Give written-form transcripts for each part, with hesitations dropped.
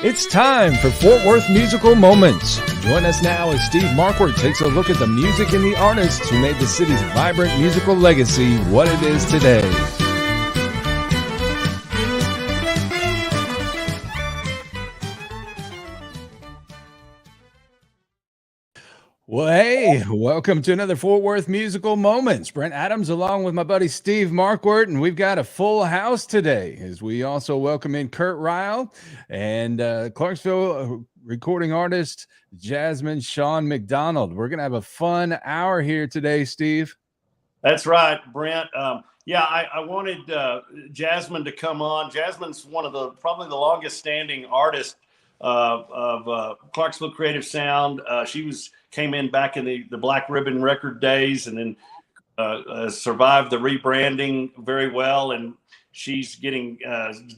It's time for Fort Worth Musical Moments. Join us now as Steve Markwardt takes a look at the music and the artists who made the city's vibrant musical legacy what it is today. Well, hey, welcome to another Fort Worth Musical Moments. Brent Adams along with my buddy Steve Markwardt, and we've got a full house today as we also welcome in Kurt Ryle and Clarksville recording artist Jasmine Sean McDonald. We're going to have a fun hour here today, Steve. That's right, Brent. I wanted Jasmine to come on. Jasmine's one of probably the longest standing artists of Clarksville Creative Sound. She came in back in the Black Ribbon record days, and then survived the rebranding very well. And she's getting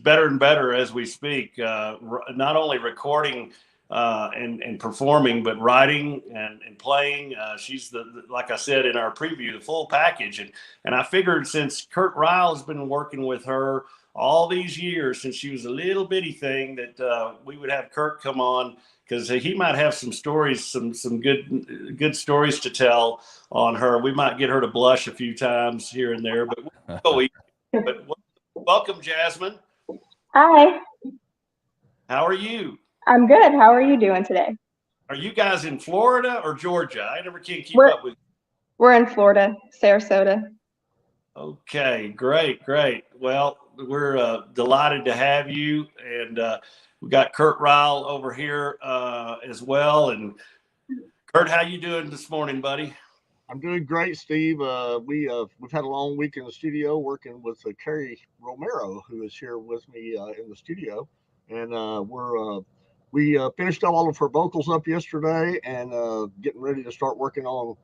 better and better as we speak, not only recording and performing, but writing and playing. She's like I said in our preview, the full package. And I figured since Kurt Ryle has been working with her all these years, since she was a little bitty thing, that we would have Kurt come on, because he might have some stories, some good stories to tell on her. We might get her to blush a few times here and there, but welcome, Jasmine. Hi. How are you? I'm good. How are you doing today? Are you guys in Florida or Georgia? I never can keep up with. We're in Florida, Sarasota. Okay, great. Well, we're delighted to have you, and we got Kurt Ryle over here as well. And Kurt, how you doing this morning, buddy? I'm doing great, Steve. We've had a long week in the studio working with Carrie Romero, who is here with me in the studio, and we finished all of her vocals up yesterday, and getting ready to start working on.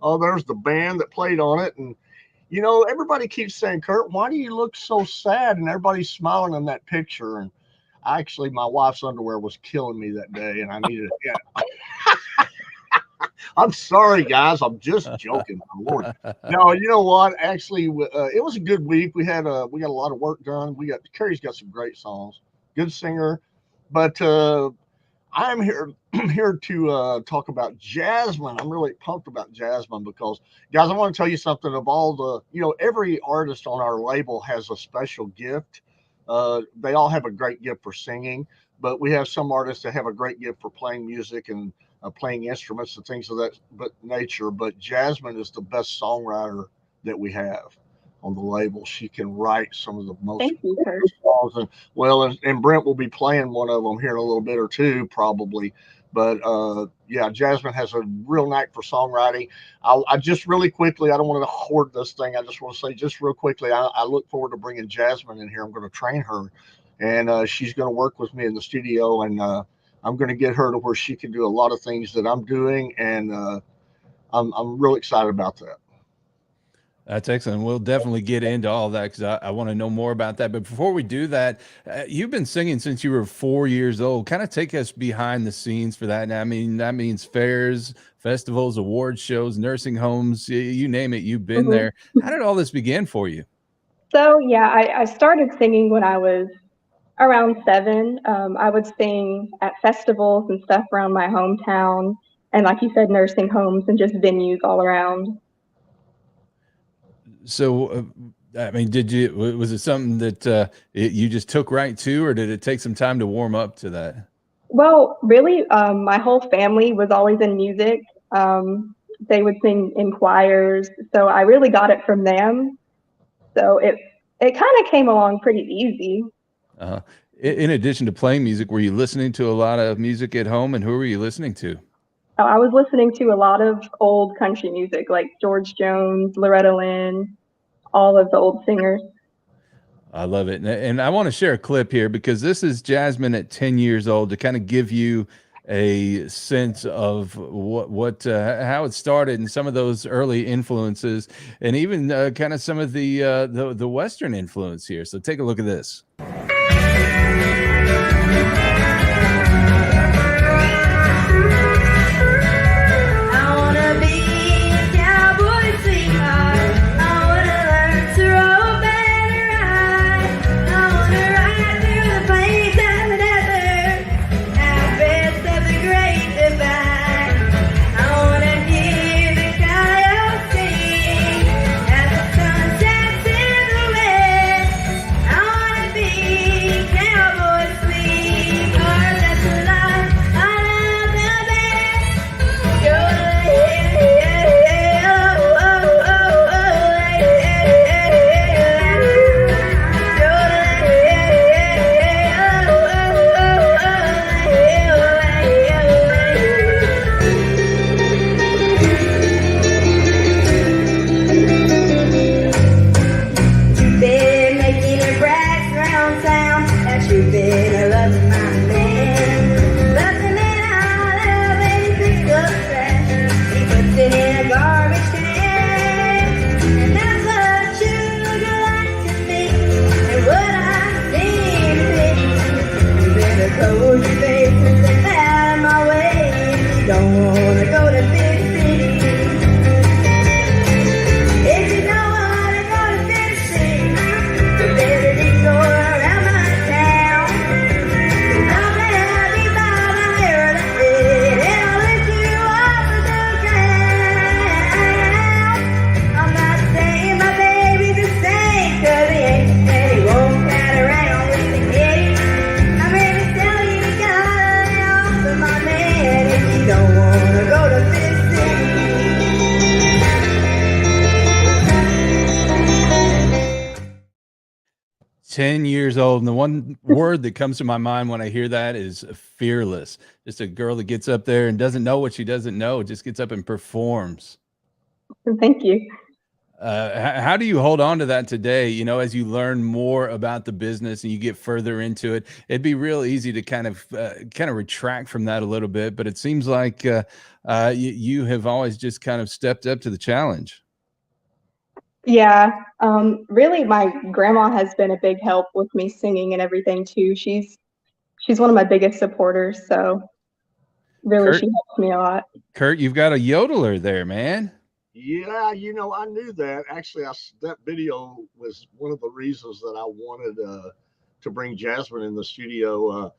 Oh, there's the band that played on it, and you know, everybody keeps saying, Kurt, why do you look so sad? And everybody's smiling in that picture. And actually, my wife's underwear was killing me that day, and I needed it. Yeah. I'm sorry, guys. I'm just joking. My Lord. No, you know what? Actually, it was a good week. We got a lot of work done. Carrie's got some great songs. Good singer, but I'm here to talk about Jasmine. I'm really pumped about Jasmine because, guys, I want to tell you something. Of all every artist on our label has a special gift. They all have a great gift for singing, but we have some artists that have a great gift for playing music and playing instruments and things of that nature. But Jasmine is the best songwriter that we have on the label. She can write some of the most songs, and Brent will be playing one of them here in a little bit or two, probably. But Jasmine has a real knack for songwriting. I just really quickly, I don't want to hoard this thing. I just want to say just real quickly, I look forward to bringing Jasmine in here. I'm going to train her, and she's going to work with me in the studio, and I'm going to get her to where she can do a lot of things that I'm doing, and I'm really excited about that. That's excellent. We'll definitely get into all that because I want to know more about that. But before we do that, you've been singing since you were 4 years old. Kind of take us behind the scenes for that. And I mean, that means fairs, festivals, award shows, nursing homes, you name it, you've been there. How did all this begin for you? So, I started singing when I was around 7. I would sing at festivals and stuff around my hometown. And like you said, nursing homes and just venues all around. So, I mean, was it something that you just took right to, or did it take some time to warm up to that? Well, really, my whole family was always in music. They would sing in choirs, so I really got it from them. So it kind of came along pretty easy. In addition to playing music, were you listening to a lot of music at home, and who were you listening to? I was listening to a lot of old country music, like George Jones, Loretta Lynn, all of the old singers. I love it. And I want to share a clip here because this is Jasmine at 10 years old to kind of give you a sense of how it started and some of those early influences, and even kind of some of the Western influence here. So take a look at this. 10 years old. And the one word that comes to my mind when I hear that is fearless. Just a girl that gets up there and doesn't know what she doesn't know, just gets up and performs. Thank you. How do you hold on to that today? You know, as you learn more about the business and you get further into it, it'd be real easy to kind of retract from that a little bit. But it seems like you have always just kind of stepped up to the challenge. Yeah, really, my grandma has been a big help with me singing and everything too. She's one of my biggest supporters, so really, Kurt, she helps me a lot. Kurt, you've got a yodeler there, man. Yeah, I knew that. Actually, that video was one of the reasons that I wanted to bring Jasmine in the studio.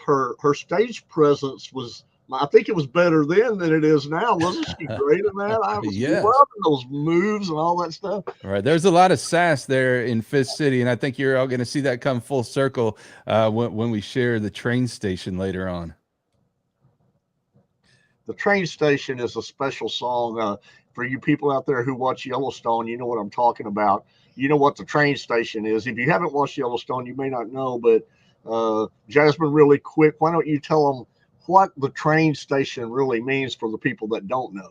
Her stage presence was, I think it was better then than it is now. Wasn't she great in that? I was Yes. loving those moves and all that stuff. All right, there's a lot of sass there in Fifth City, and I think you're all going to see that come full circle when we share the train station later on. The Train Station is a special song for you people out there who watch Yellowstone. You know what I'm talking about. You know what the train station is. If you haven't watched Yellowstone, you may not know, but Jasmine, really quick, why don't you tell them what the train station really means for the people that don't know?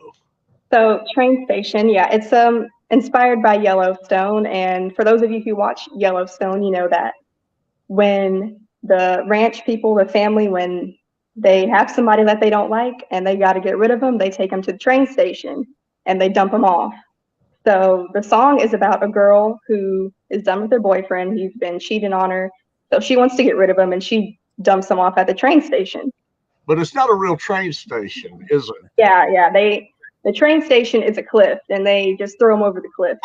So, train station, yeah, it's inspired by Yellowstone, and for those of you who watch Yellowstone, you know that when the ranch people, the family, when they have somebody that they don't like and they got to get rid of them, they take them to the train station and they dump them off. So the song is about a girl who is done with her boyfriend. He's been cheating on her. So she wants to get rid of him and she dumps him off at the train station. But it's not a real train station, is it? Yeah. The train station is a cliff and they just throw them over the cliff.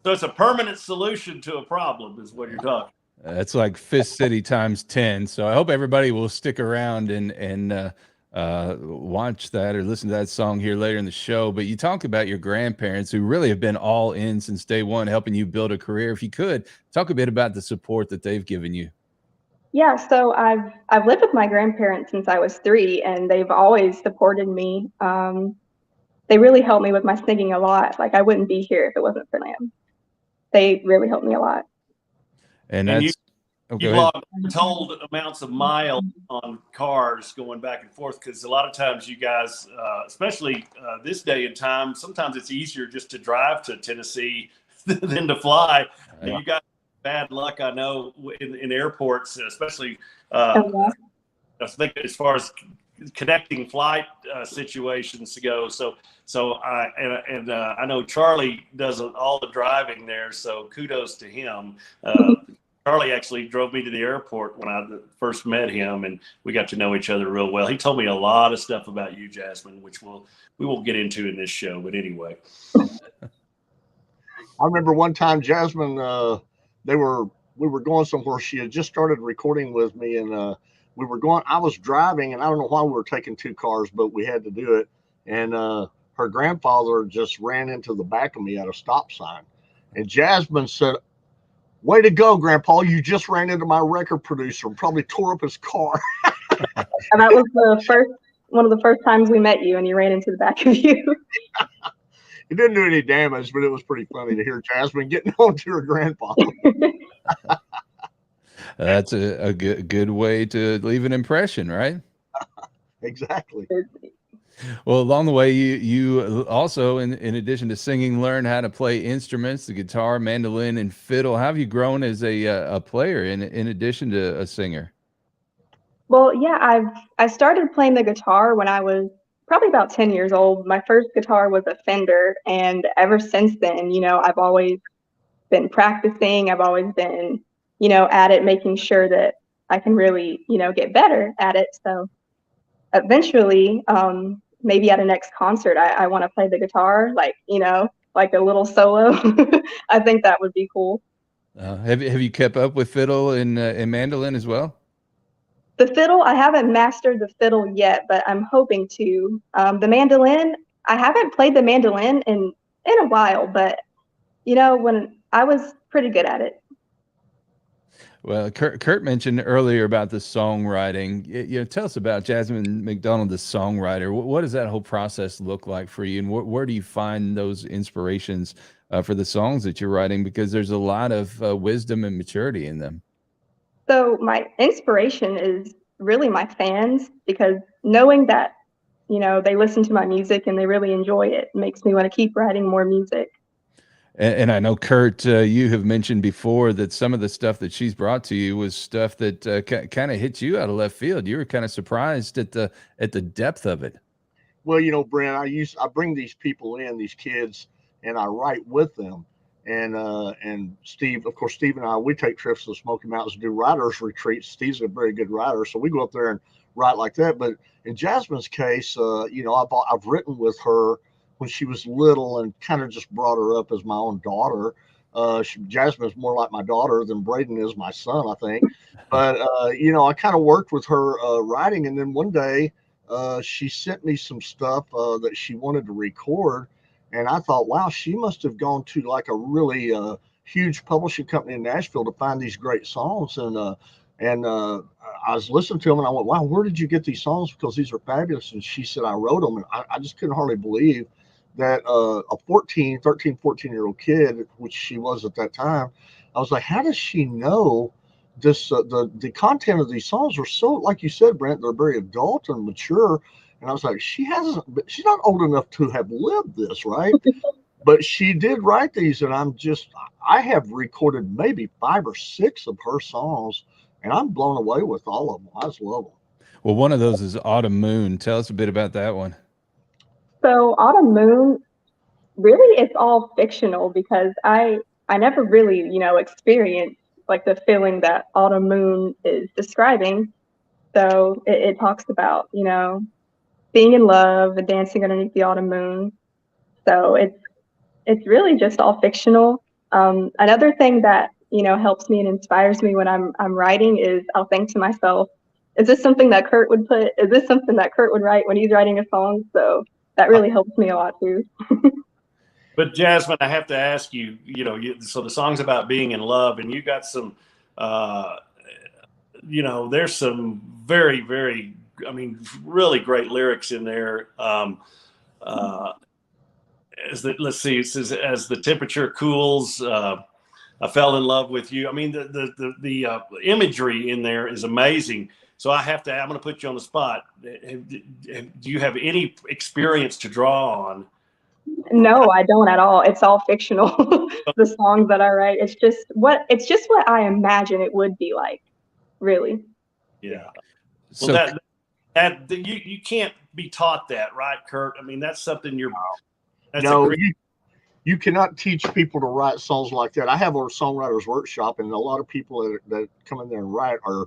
So it's a permanent solution to a problem is what you're talking. It's like Fifth City times 10. So I hope everybody will stick around and watch that or listen to that song here later in the show. But you talk about your grandparents who really have been all in since day one, helping you build a career. If you could talk a bit about the support that they've given you. Yeah, so I've lived with my grandparents since I was 3, and they've always supported me. They really helped me with my singing a lot. Like I wouldn't be here if it wasn't for them. They really helped me a lot. And you okay. logged told amounts of miles on cars going back and forth because a lot of times you guys, especially this day and time, sometimes it's easier just to drive to Tennessee than to fly. And you got bad luck, I know, in airports, especially. I think as far as connecting flight situations go. So I know Charlie does all the driving there. So kudos to him. Charlie actually drove me to the airport when I first met him, and we got to know each other real well. He told me a lot of stuff about you, Jasmine, which we won't get into in this show. But anyway, I remember one time Jasmine, we were going somewhere. She had just started recording with me, and we were going. I was driving, and I don't know why we were taking 2 cars, but we had to do it. And her grandfather just ran into the back of me at a stop sign, and Jasmine said, "Way to go, Grandpa! You just ran into my record producer and probably tore up his car." And that was one of the first times we met you, and you ran into the back of you. It didn't do any damage, but it was pretty funny to hear Jasmine getting on to her grandpa. That's a good way to leave an impression, right? Exactly. Well, along the way, you also, in addition to singing, learn how to play instruments, the guitar, mandolin, and fiddle. How have you grown as a player in addition to a singer? Well, yeah, I started playing the guitar when I was probably about 10 years old. My first guitar was a Fender, and ever since then, I've always been practicing. I've always been, at it, making sure that I can really, get better at it. So eventually, maybe at a next concert, I want to play the guitar, like a little solo. I think that would be cool. Have you kept up with fiddle and mandolin as well? The fiddle, I haven't mastered the fiddle yet, but I'm hoping to. The mandolin, I haven't played the mandolin in a while, but when I was pretty good at it. Well, Kurt mentioned earlier about the songwriting. Tell us about Jasmine McDonald, the songwriter. What does that whole process look like for you, and where do you find those inspirations for the songs that you're writing, because there's a lot of wisdom and maturity in them. So my inspiration is really my fans, because knowing that, they listen to my music and they really enjoy it makes me want to keep writing more music. And I know, Kurt, you have mentioned before that some of the stuff that she's brought to you was stuff that kind of hit you out of left field. You were kind of surprised at the depth of it. Well, Brent, I bring these people in, these kids, and I write with them. And Steve, of course, Steve and I, we take trips to the Smoky Mountains to do writers retreats. Steve's a very good writer, so we go up there and write like that. But in Jasmine's case, I've written with her when she was little and kind of just brought her up as my own daughter. Jasmine's more like my daughter than Braden is my son, I think. But I kind of worked with her writing, and then one day she sent me some stuff that she wanted to record. And I thought, wow, she must have gone to like a really huge publishing company in Nashville to find these great songs. And I was listening to them and I went, wow, where did you get these songs? Because these are fabulous. And she said, I wrote them. And I just couldn't hardly believe that a 14-year-old kid, which she was at that time, I was like, how does she know this? The content of these songs are so, like you said, Brent, they're very adult and mature. And I was like, she's not old enough to have lived this, right? But she did write these, and I have recorded maybe 5 or 6 of her songs, and I'm blown away with all of them. I just love them. Well, one of those is Autumn Moon. Tell us a bit about that one. So Autumn Moon, really, it's all fictional, because I never really, experienced like the feeling that Autumn Moon is describing. So it talks about, being in love and dancing underneath the autumn moon. So it's really just all fictional. Another thing that helps me and inspires me when I'm writing is I'll think to myself, is this something that Kurt would put? Is this something that Kurt would write when he's writing a song? So that really helps me a lot too. But Jasmine, I have to ask you, so the song's about being in love, and you got some, there's some very, very, really great lyrics in there. Let's see, it says, as the temperature cools, I fell in love with you. I mean, the imagery in there is amazing. So I'm going to put you on the spot. Do you have any experience to draw on? No, I don't at all. It's all fictional. The songs that I write, it's just what I imagine it would be like, really. Yeah. So well, that you can't be taught that, right, Kurt? I mean, that's something you cannot teach people to write songs like that. I have a songwriters workshop, and a lot of people that come in there and write are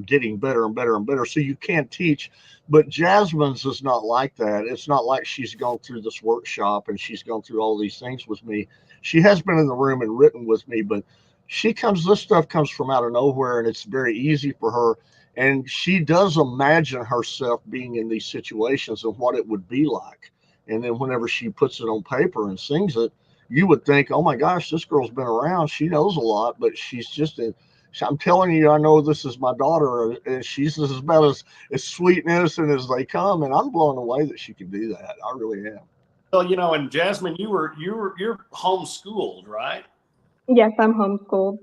getting better and better and better. So you can't teach, but Jasmine's is not like that. It's not like she's gone through this workshop and she's gone through all these things with me. She has been in the room and written with me, but this stuff comes from out of nowhere, and it's very easy for her. And she does imagine herself being in these situations and what it would be like. And then whenever she puts it on paper and sings it, you would think, oh my gosh, this girl's been around. She knows a lot, but she's just I'm telling you, I know this is my daughter, and she's just about as sweet and innocent as they come. And I'm blown away that she can do that. I really am. Well, and Jasmine, you're homeschooled, right? Yes, I'm homeschooled.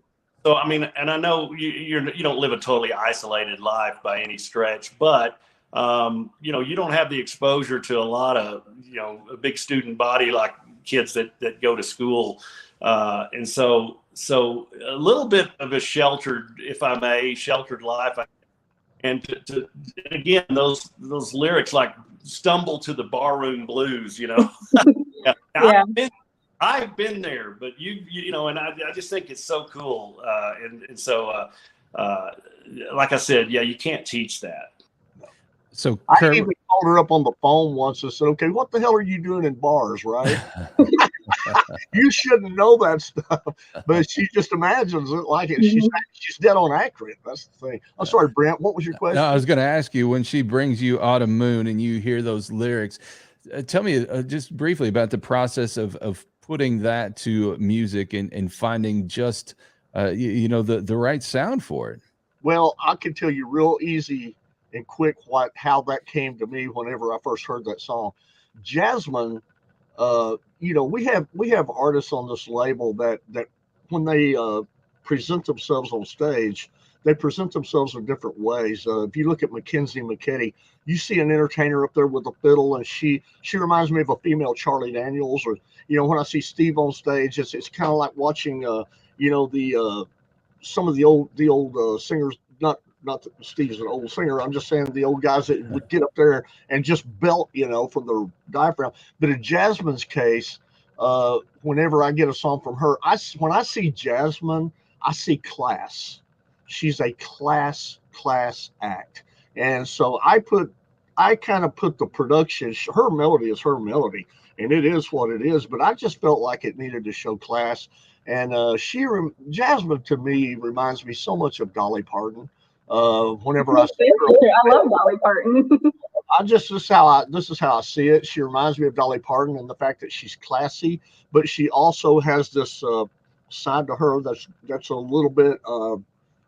So, I mean, and I know you don't live a totally isolated life by any stretch, but, you don't have the exposure to a lot of, a big student body like kids that go to school. And so a little bit of a sheltered life. And to again, those lyrics like stumble to the barroom blues, Yeah. Yeah. I've been there, but and I just think it's so cool. And so, like I said, yeah, you can't teach that. So I even called her up on the phone once and said, okay, what the hell are you doing in bars, right? You shouldn't know that stuff, but she just imagines it like it. Mm-hmm. She's dead on accurate. That's the thing. I'm sorry, Brent, what was your question? No, I was going to ask you, when she brings you Autumn Moon and you hear those lyrics, tell me just briefly about the process of putting that to music and finding just the right sound for it. Well, I can tell you real easy and quick how that came to me whenever I first heard that song. Jasmine we have artists on this label that when they present themselves on stage, they present themselves in different ways. If you look at Mackenzie McKetty, you see an entertainer up there with a fiddle, and she reminds me of a female Charlie Daniels. Or when I see Steve on stage, it's kind of like watching the some of the old singers. Not that Steve's an old singer. I'm just saying the old guys that would get up there and just belt, from their diaphragm. But in Jasmine's case, whenever I get a song from her, when I see Jasmine, I see class. She's a class act. And so I kind of put the production, her melody is her melody, and it is what it is. But I just felt like it needed to show class. And Jasmine to me reminds me so much of Dolly Parton. Whenever I see her, I love Dolly Parton. this is how I see it. She reminds me of Dolly Parton and the fact that she's classy, but she also has this side to her that's a little bit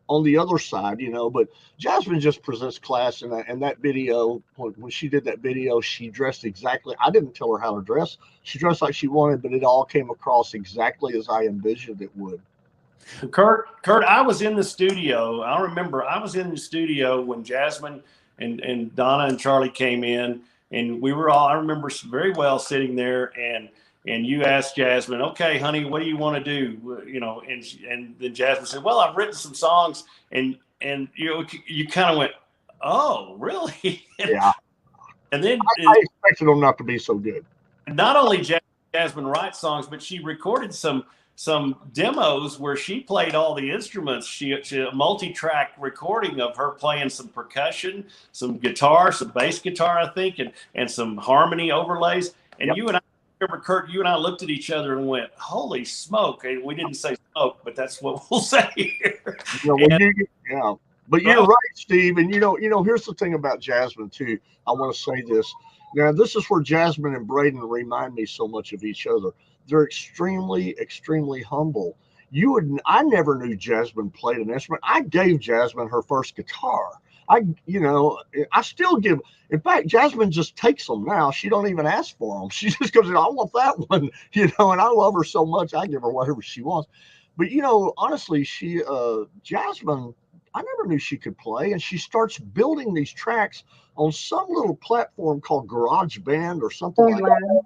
on the other side, But Jasmine just presents class, and that video, when she did that video, she dressed exactly. I didn't tell her how to dress. She dressed like she wanted, but it all came across exactly as I envisioned it would. Kurt, I was in the studio. I remember I was in the studio when Jasmine and Donna and Charlie came in, and we were all, I remember very well sitting there, and you asked Jasmine, okay, honey, what do you want to do? And then Jasmine said, well, I've written some songs, and you kind of went, oh, really? Yeah. And then I expected them not to be so good. Not only Jasmine writes songs, but she recorded some demos where she played all the instruments. She a multi-track recording of her playing some percussion, some guitar, some bass guitar, I think, and some harmony overlays. And Yep. You and I remember, Kurt, you and I looked at each other and went, holy smoke. And we didn't say smoke, but that's what we'll say here. But you're right, Steve. And here's the thing about Jasmine too. I want to say this. Now, this is where Jasmine and Braden remind me so much of each other. They're extremely, extremely humble. I never knew Jasmine played an instrument. I gave Jasmine her first guitar. I still give. In fact, Jasmine just takes them now. She don't even ask for them. She just goes, I want that one, and I love her so much. I give her whatever she wants. But, honestly, Jasmine, I never knew she could play. And she starts building these tracks on some little platform called GarageBand or something like that.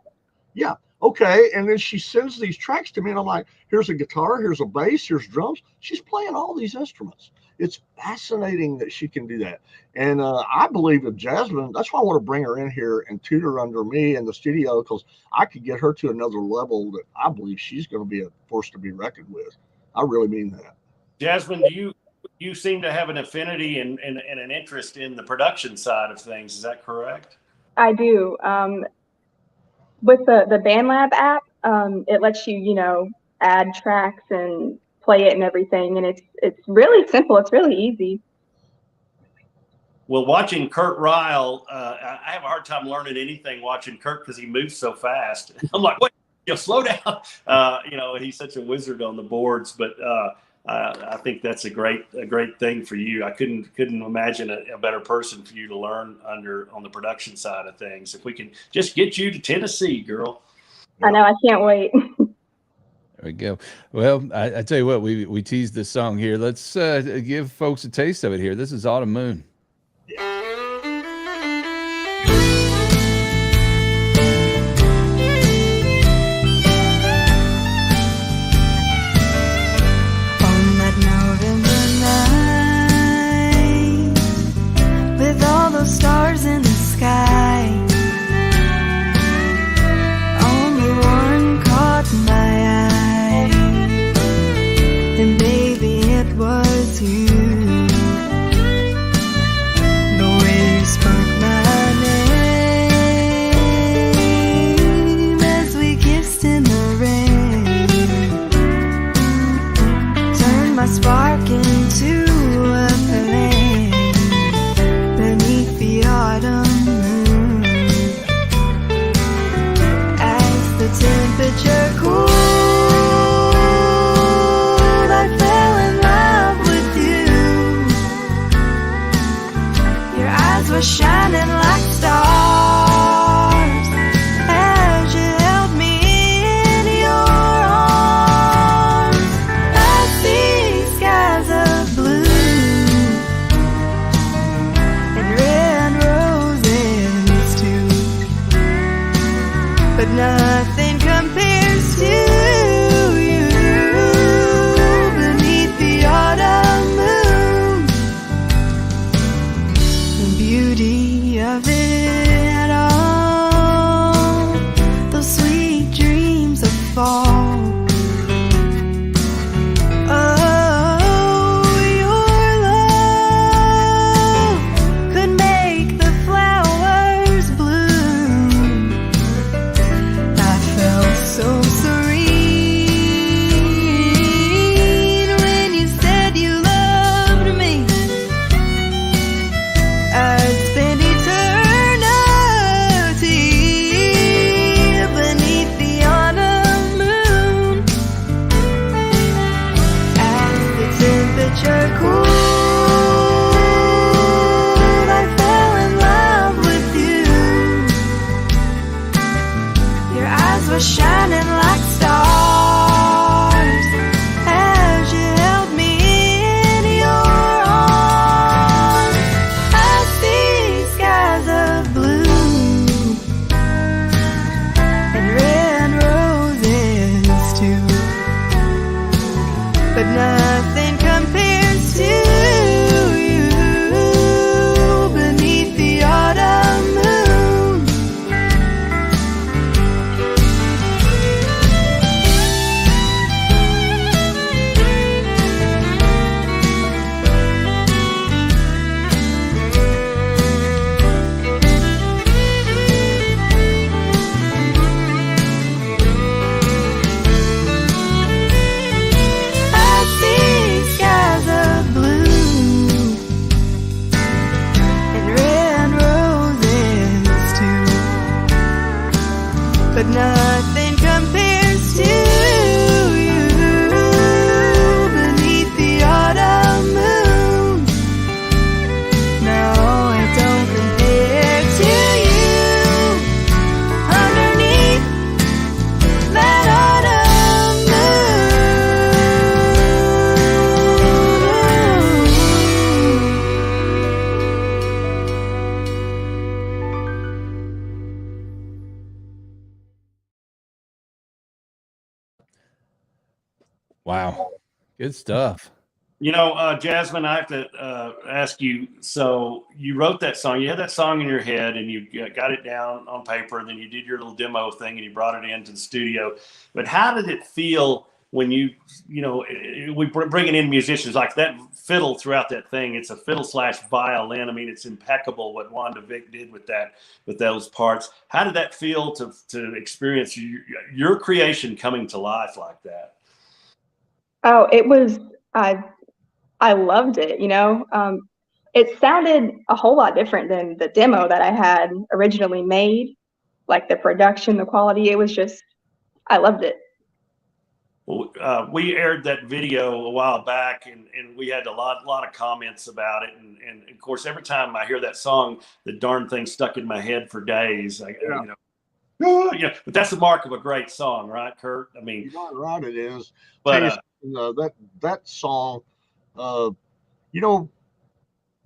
Yeah. Okay. And then she sends these tracks to me, and I'm like, here's a guitar, here's a bass, here's drums. She's playing all these instruments. It's fascinating that she can do that. And I believe that Jasmine, that's why I want to bring her in here and tutor under me in the studio, because I could get her to another level that I believe she's going to be a force to be reckoned with. I really mean that. Jasmine, you seem to have an affinity and an interest in the production side of things. Is that correct? I do. With the BandLab app, it lets you, add tracks and play it and everything. And it's really simple. It's really easy. Well, watching Kurt Ryle, I have a hard time learning anything watching Kurt because he moves so fast. I'm like, wait, slow down. He's such a wizard on the boards, but I think that's a great thing for you. I couldn't imagine a better person for you to learn under on the production side of things. If we can just get you to Tennessee, girl. I know. I can't wait. There we go. Well, I tell you what, we teased this song here. Let's give folks a taste of it here. This is Autumn Moon. Stars in the sky, only one caught my eye, and baby it was you. The way you spoke my name as we kissed in the rain, turned my spark into a flame beneath the autumn moon. As the temperature cooled, I fell in love with you. Your eyes were shining like stars as you held me Wow. Good stuff. Jasmine, I have to ask you. So you wrote that song. You had that song in your head, and you got it down on paper, and then you did your little demo thing, and you brought it into the studio. But how did it feel when we bringing in musicians like that fiddle throughout that thing? It's a fiddle / violin. I mean, it's impeccable what Wanda Vick did with those parts. How did that feel to experience your creation coming to life like that? Oh, it was. I loved it. It sounded a whole lot different than the demo that I had originally made. Like the production, the quality. It was just. I loved it. We aired that video a while back, and we had a lot of comments about it. And of course, every time I hear that song, the darn thing stuck in my head for days. But that's the mark of a great song, right, Kurt? I mean, you're not right. It is. But that song.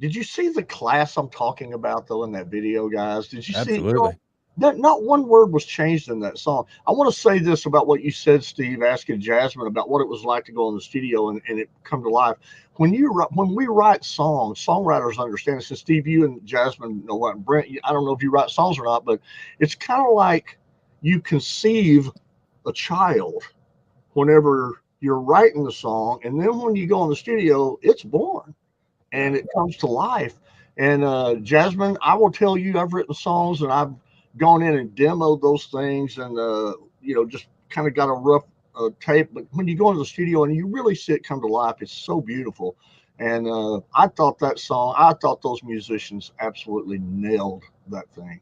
Did you see the class I'm talking about though in that video, guys? Did you see? Absolutely. Not one word was changed in that song. I want to say this about what you said, Steve, asking Jasmine about what it was like to go in the studio and it come to life. When we write songs, songwriters understand this. And Steve, you and Jasmine know what. Brent, I don't know if you write songs or not, but it's kind of like you conceive a child whenever you're writing the song, and then when you go in the studio, it's born and it comes to life. And Jasmine, I will tell you, I've written songs and I've gone in and demoed those things and just kind of got a rough tape. But when you go into the studio and you really see it come to life, it's so beautiful. And I thought those musicians absolutely nailed that thing.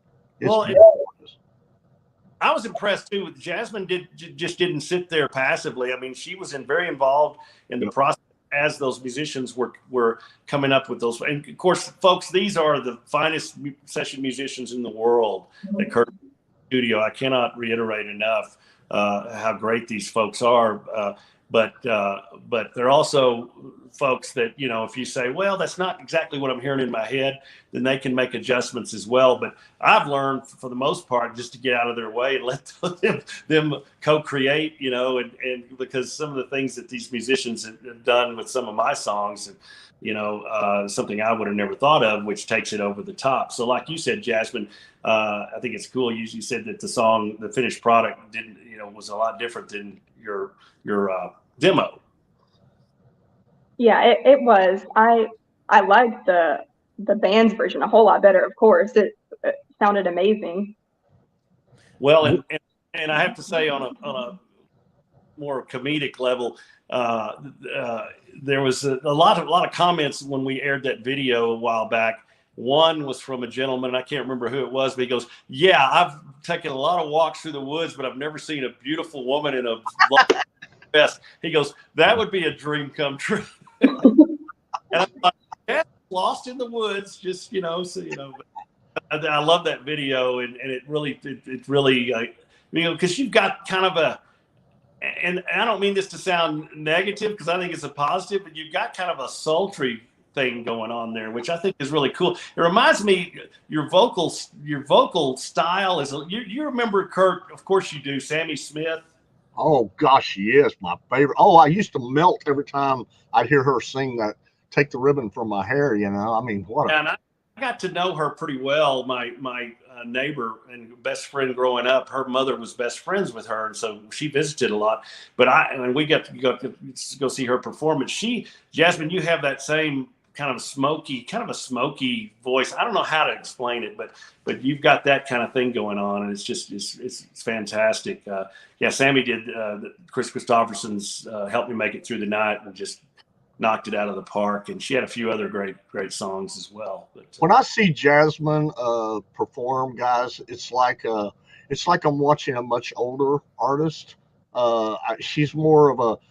I was impressed too. Jasmine just didn't sit there passively. I mean, she was very involved in the process as those musicians were coming up with those. And of course, folks, these are the finest session musicians in the world that Kurt studio. I cannot reiterate enough how great these folks are. But they're also folks that, if you say, well, that's not exactly what I'm hearing in my head, then they can make adjustments as well. But I've learned for the most part just to get out of their way and let them co-create, and because some of the things that these musicians have done with some of my songs, something I would have never thought of, which takes it over the top. So like you said, Jasmine, I think it's cool. You said that the finished product was a lot different than your demo. Yeah, it was. I liked the band's version a whole lot better. Of course, it sounded amazing. Well, and I have to say, on a more comedic level, there was a lot of comments when we aired that video a while back. One was from a gentleman, I can't remember who it was, but he goes, "Yeah, I've taken a lot of walks through the woods, but I've never seen a beautiful woman in a vest." He goes, "That would be a dream come true." And I'm like, "Yeah, lost in the woods, just I love that video, and it really because you've got kind of and I don't mean this to sound negative because I think it's a positive, but you've got kind of a sultry thing going on there, which I think is really cool. It reminds me, your vocal style is. You remember, Kurt? Of course you do. Sammy Smith. Oh gosh, she is my favorite. Oh, I used to melt every time I'd hear her sing that "Take the Ribbon from My Hair." I mean, what? And I got to know her pretty well. My neighbor and best friend growing up, her mother was best friends with her, and so she visited a lot. But we got to go see her performance. Jasmine, you have that same kind of a smoky voice. I don't know how to explain it, but you've got that kind of thing going on, and it's fantastic. Sammy did Chris Christopherson's "Help Me Make It Through the Night" and just knocked it out of the park, and she had a few other great songs as well. But when I see Jasmine perform, guys, it's like I'm watching a much older artist.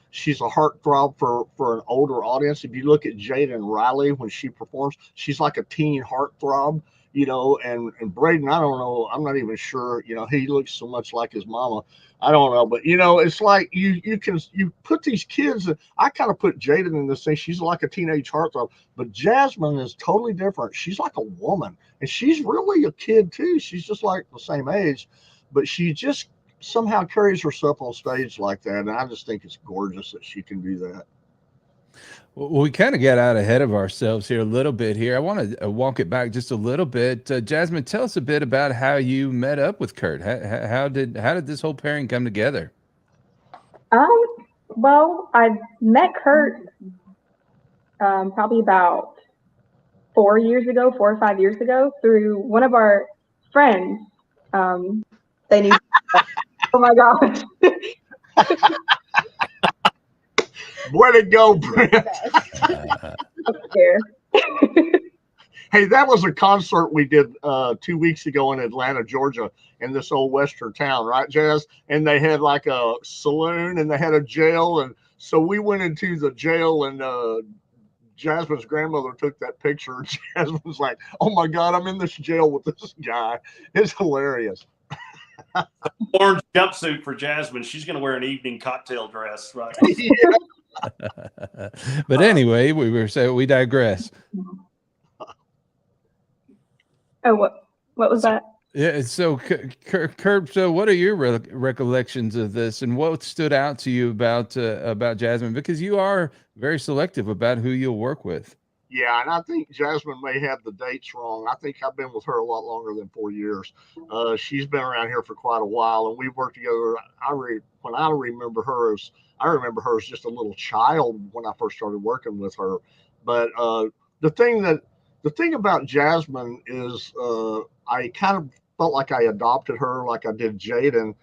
She's a heartthrob for an older audience. If you look at Jaden Riley when she performs, she's like a teen heartthrob, and Braden, I don't know, I'm not even sure, he looks so much like his mama. I don't know, but it's like you put these kids. I kind of put Jaden in this thing. She's like a teenage heartthrob, but Jasmine is totally different. She's like a woman, and she's really a kid too. She's just like the same age, but she just somehow carries herself on stage like that, and I just think it's gorgeous that she can do that. Well, we kind of got out ahead of ourselves here a little bit here. I want to walk it back just a little bit. Jasmine, tell us a bit about how you met up with Kurt. How did this whole pairing come together? Well, I met Kurt probably about 4 or 5 years ago through one of our friends. They knew. Oh my gosh. Way to go, Brent. Hey, that was a concert we did 2 weeks ago in Atlanta, Georgia, in this old western town, right, Jazz? And they had like a saloon and they had a jail. And so we went into the jail, and Jasmine's grandmother took that picture. Jasmine's like, oh my God, I'm in this jail with this guy. It's hilarious. Orange jumpsuit for Jasmine. She's going to wear an evening cocktail dress, right? But anyway, we digress. Oh, what was that? Yeah. So, Kurt, so what are your recollections of this, and what stood out to you about Jasmine? Because you are very selective about who you'll work with. Yeah, and I think Jasmine may have the dates wrong. I think I've been with her a lot longer than 4 years. She's been around here for quite a while, and we've worked together. When I remember her as just a little child when I first started working with her. But the thing about Jasmine is I kind of felt like I adopted her, like I did Jaden.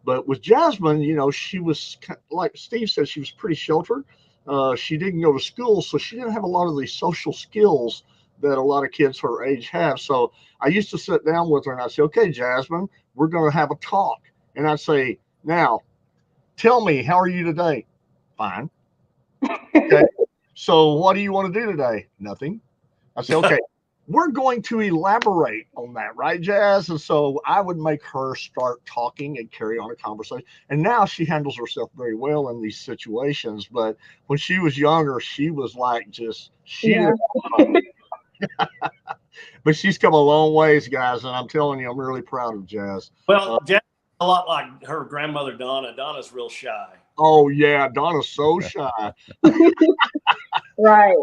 But with Jasmine, she was, like Steve said, she was pretty sheltered. She didn't go to school, so she didn't have a lot of these social skills that a lot of kids her age have. So I used to sit down with her and I'd say, okay, Jasmine, we're going to have a talk. And I'd say, now, tell me, how are you today? Fine. Okay. So what do you want to do today? Nothing. I say, okay, we're going to elaborate on that, right, Jazz? And so I would make her start talking and carry on a conversation. And now she handles herself very well in these situations. But when she was younger, she was like but she's come a long ways, guys. And I'm telling you, I'm really proud of Jazz. Well, Jazz, a lot like her grandmother, Donna. Donna's real shy. Oh, yeah. Donna's so shy. Right.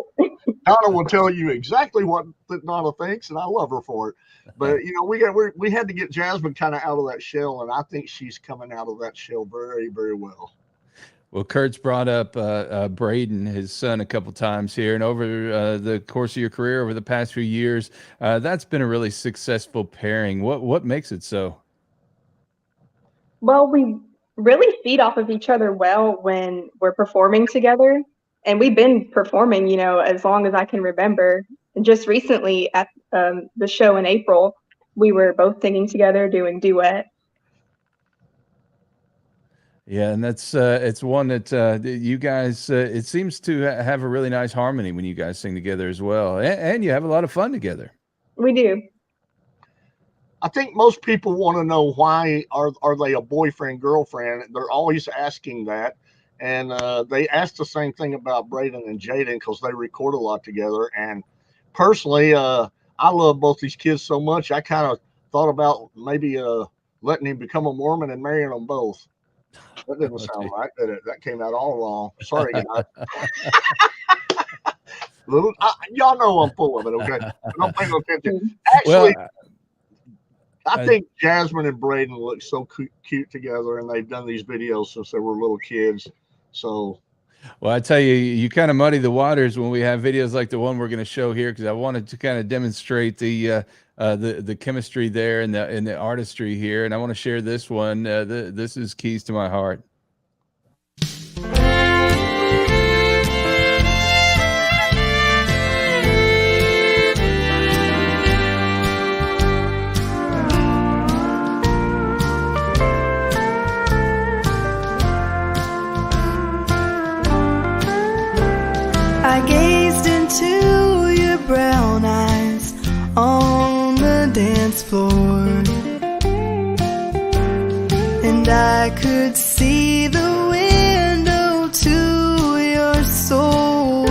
Donna will tell you exactly what Donna thinks, and I love her for it. But we had to get Jasmine kind of out of that shell, and I think she's coming out of that shell very, very well. Well, Kurt's brought up Braden, his son, a couple times here, and over the course of your career, over the past few years, that's been a really successful pairing. What makes it so? Well, we really feed off of each other well when we're performing together. And we've been performing, as long as I can remember. And just recently at the show in April, we were both singing together, doing duet. Yeah, and that's it's one that you guys, it seems to have a really nice harmony when you guys sing together as well. And you have a lot of fun together. We do. I think most people want to know, why are they a boyfriend, girlfriend? They're always asking that. And they asked the same thing about Braden and Jaden because they record a lot together. And personally, I love both these kids so much, I kind of thought about maybe letting him become a Mormon and marrying them both. That didn't sound right, did it? That came out all wrong. Sorry, guys. Y'all know I'm full of it, okay? Don't pay no attention. Actually, I think Jasmine and Braden look so cute together, and they've done these videos since they were little kids. So, well, I tell you, you kind of muddy the waters when we have videos like the one we're going to show here, because I wanted to kind of demonstrate the chemistry there and the artistry here, and I want to share this one. This is Keys to My Heart. I gazed into your brown eyes on the dance floor, and I could see the window to your soul.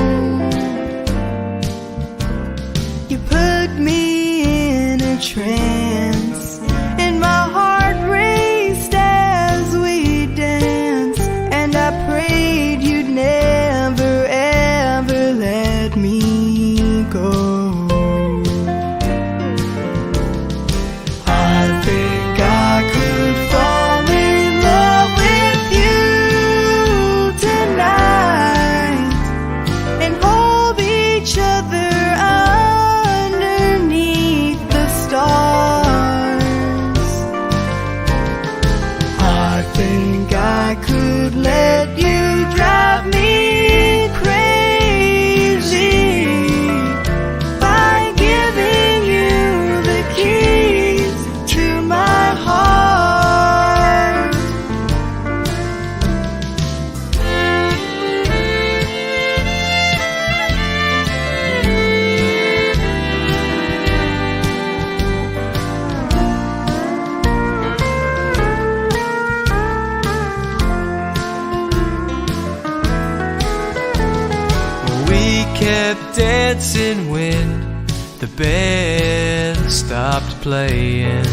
You put me in a trance, and my heart raced as dancing when the band stopped playing.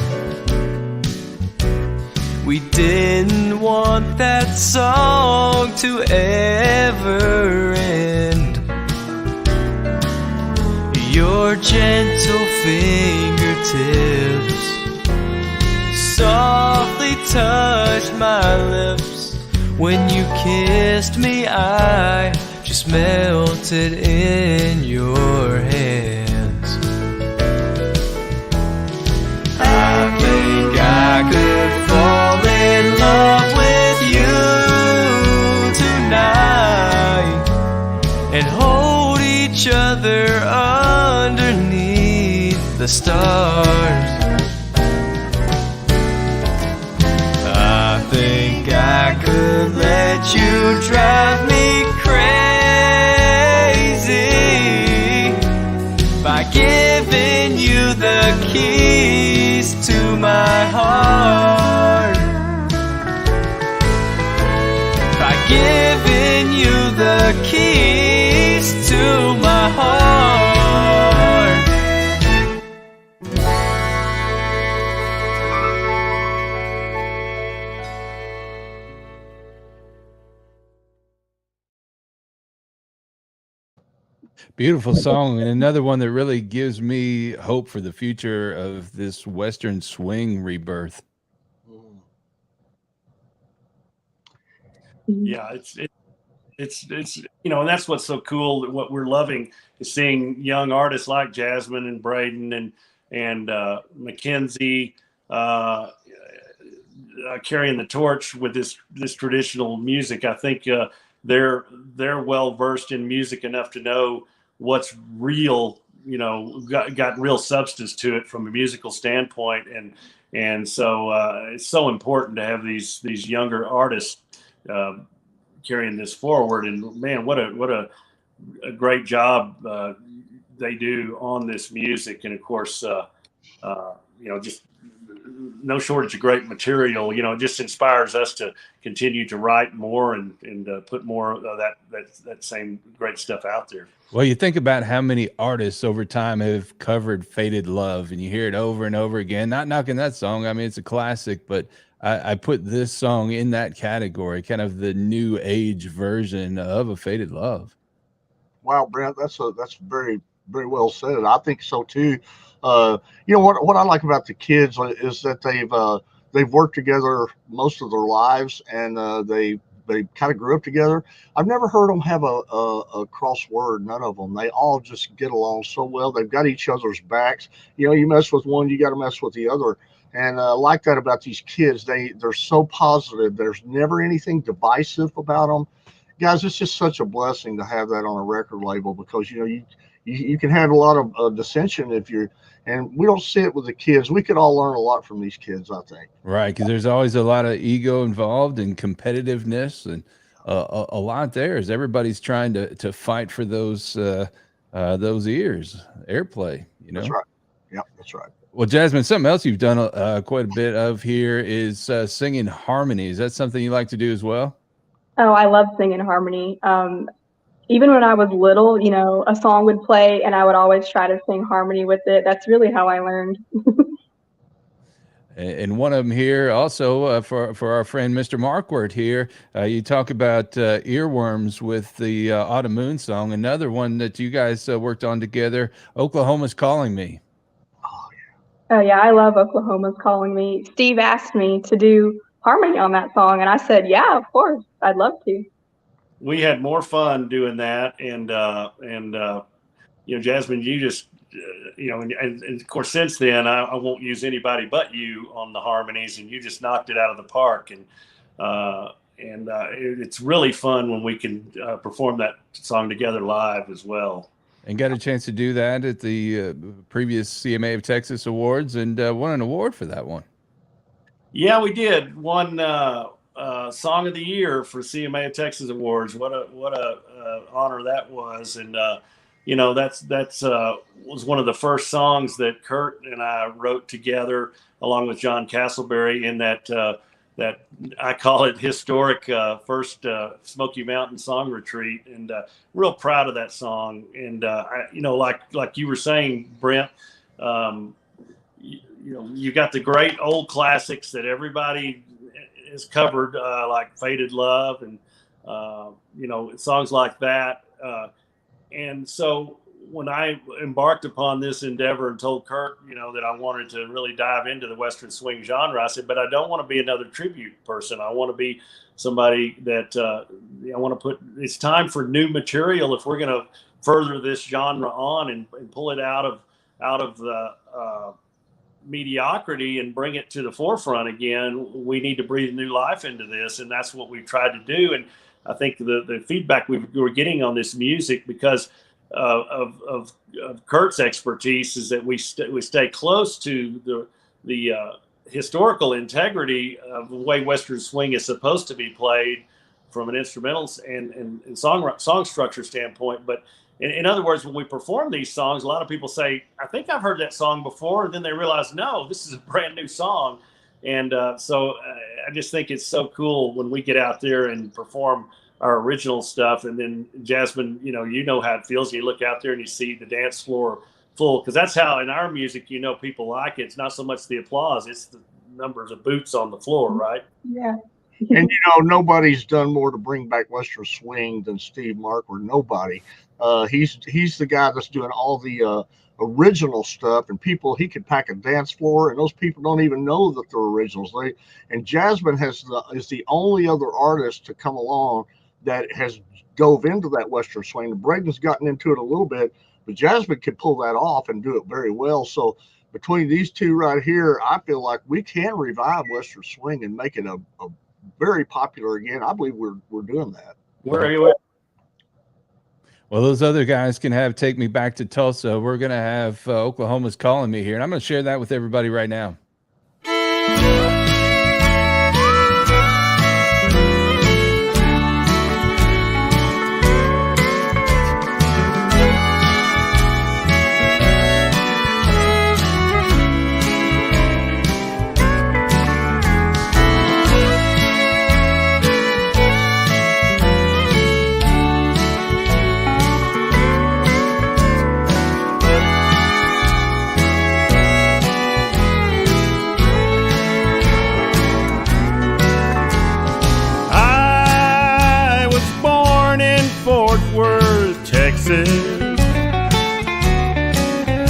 We didn't want that song to ever end. Your gentle fingertips softly touched my lips. When you kissed me, I just melted in your hands. I think I could fall in love with you tonight and hold each other underneath the stars. I think I could let you drive me crazy by giving you the keys to my heart. By giving you the keys to my heart. Beautiful song, and another one that really gives me hope for the future of this Western swing rebirth. Yeah, it's and that's what's so cool. What we're loving is seeing young artists like Jasmine and Braden and Mackenzie carrying the torch with this traditional music. I think they're well versed in music enough to know what's real. Got real substance to it from a musical standpoint, and so it's so important to have these younger artists carrying this forward. And man, what a great job they do on this music. And of course, just no shortage of great material. It just inspires us to continue to write more and put more of that same great stuff out there. Well, you think about how many artists over time have covered Faded Love, and you hear it over and over again. Not knocking that song. I mean, it's a classic, but I put this song in that category, kind of the new age version of a Faded Love. Wow, Brent, that's very, very well said. I think so too. What I like about the kids is that they've worked together most of their lives, and they kind of grew up together. I've never heard them have a cross word. None of them. They all just get along so well. They've got each other's backs. You mess with one, you got to mess with the other. And like that about these kids, they're so positive. There's never anything divisive about them. Guys, it's just such a blessing to have that on a record label, because you can have a lot of dissension and we don't see it with the kids. We could all learn a lot from these kids, I think. Right, because there's always a lot of ego involved and competitiveness, and a lot there as everybody's trying to fight for those ears, airplay. That's right. Yeah, that's right. Well, Jasmine, something else you've done quite a bit of here is singing harmony. Is that something you like to do as well? Oh, I love singing harmony. Even when I was little, a song would play and I would always try to sing harmony with it. That's really how I learned. And one of them here also for our friend Mr. Markwardt here, you talk about earworms with the Autumn Moon song. Another one that you guys worked on together, Oklahoma's Calling Me. Oh, yeah, I love Oklahoma's Calling Me. Steve asked me to do harmony on that song, and I said, yeah, of course, I'd love to. We had more fun doing that, and Jasmine, you just and of course since then I won't use anybody but you on the harmonies, and you just knocked it out of the park, and it's really fun when we can perform that song together live as well. And got a chance to do that at the previous CMA of Texas Awards, and won an award for that one. Yeah, we did. Won Song of the Year for CMA of Texas Awards. What a honor that was, and that's was one of the first songs that Kurt and I wrote together, along with John Castleberry, in that that I call it historic first Smoky Mountain song retreat, and real proud of that song. And like you were saying, Brent, you got the great old classics that everybody has covered, like Faded Love and songs like that. And so when I embarked upon this endeavor and told Kurt, that I wanted to really dive into the Western swing genre, I said, but I don't want to be another tribute person. I want to be somebody that I want to it's time for new material if we're going to further this genre on and pull it out of the mediocrity and bring it to the forefront again. We need to breathe new life into this, and that's what we've tried to do. And I think the feedback we were getting on this music, because of Kurt's expertise, is that we stay close to the historical integrity of the way Western swing is supposed to be played from an instrumental and song structure standpoint. But in other words, when we perform these songs, a lot of people say, I think I've heard that song before. And then they realize, no, this is a brand new song. And so I just think it's so cool when we get out there and perform our original stuff. And then Jasmine, you know how it feels. You look out there and you see the dance floor full, because that's how in our music, people like it. It's not so much the applause, it's the numbers of boots on the floor, right? Yeah. And nobody's done more to bring back Western swing than Steve Markwardt. Nobody. He's the guy that's doing all the original stuff, and he could pack a dance floor, and those people don't even know that they're originals. And Jasmine is the only other artist to come along that has dove into that Western swing. Braden's gotten into it a little bit, but Jasmine could pull that off and do it very well. So between these two right here, I feel like we can revive Western swing and make it a very popular again. I believe we're doing that. Where are you at? Well, those other guys can Take Me Back to Tulsa. We're going to have Oklahoma's Calling Me here, and I'm going to share that with everybody right now.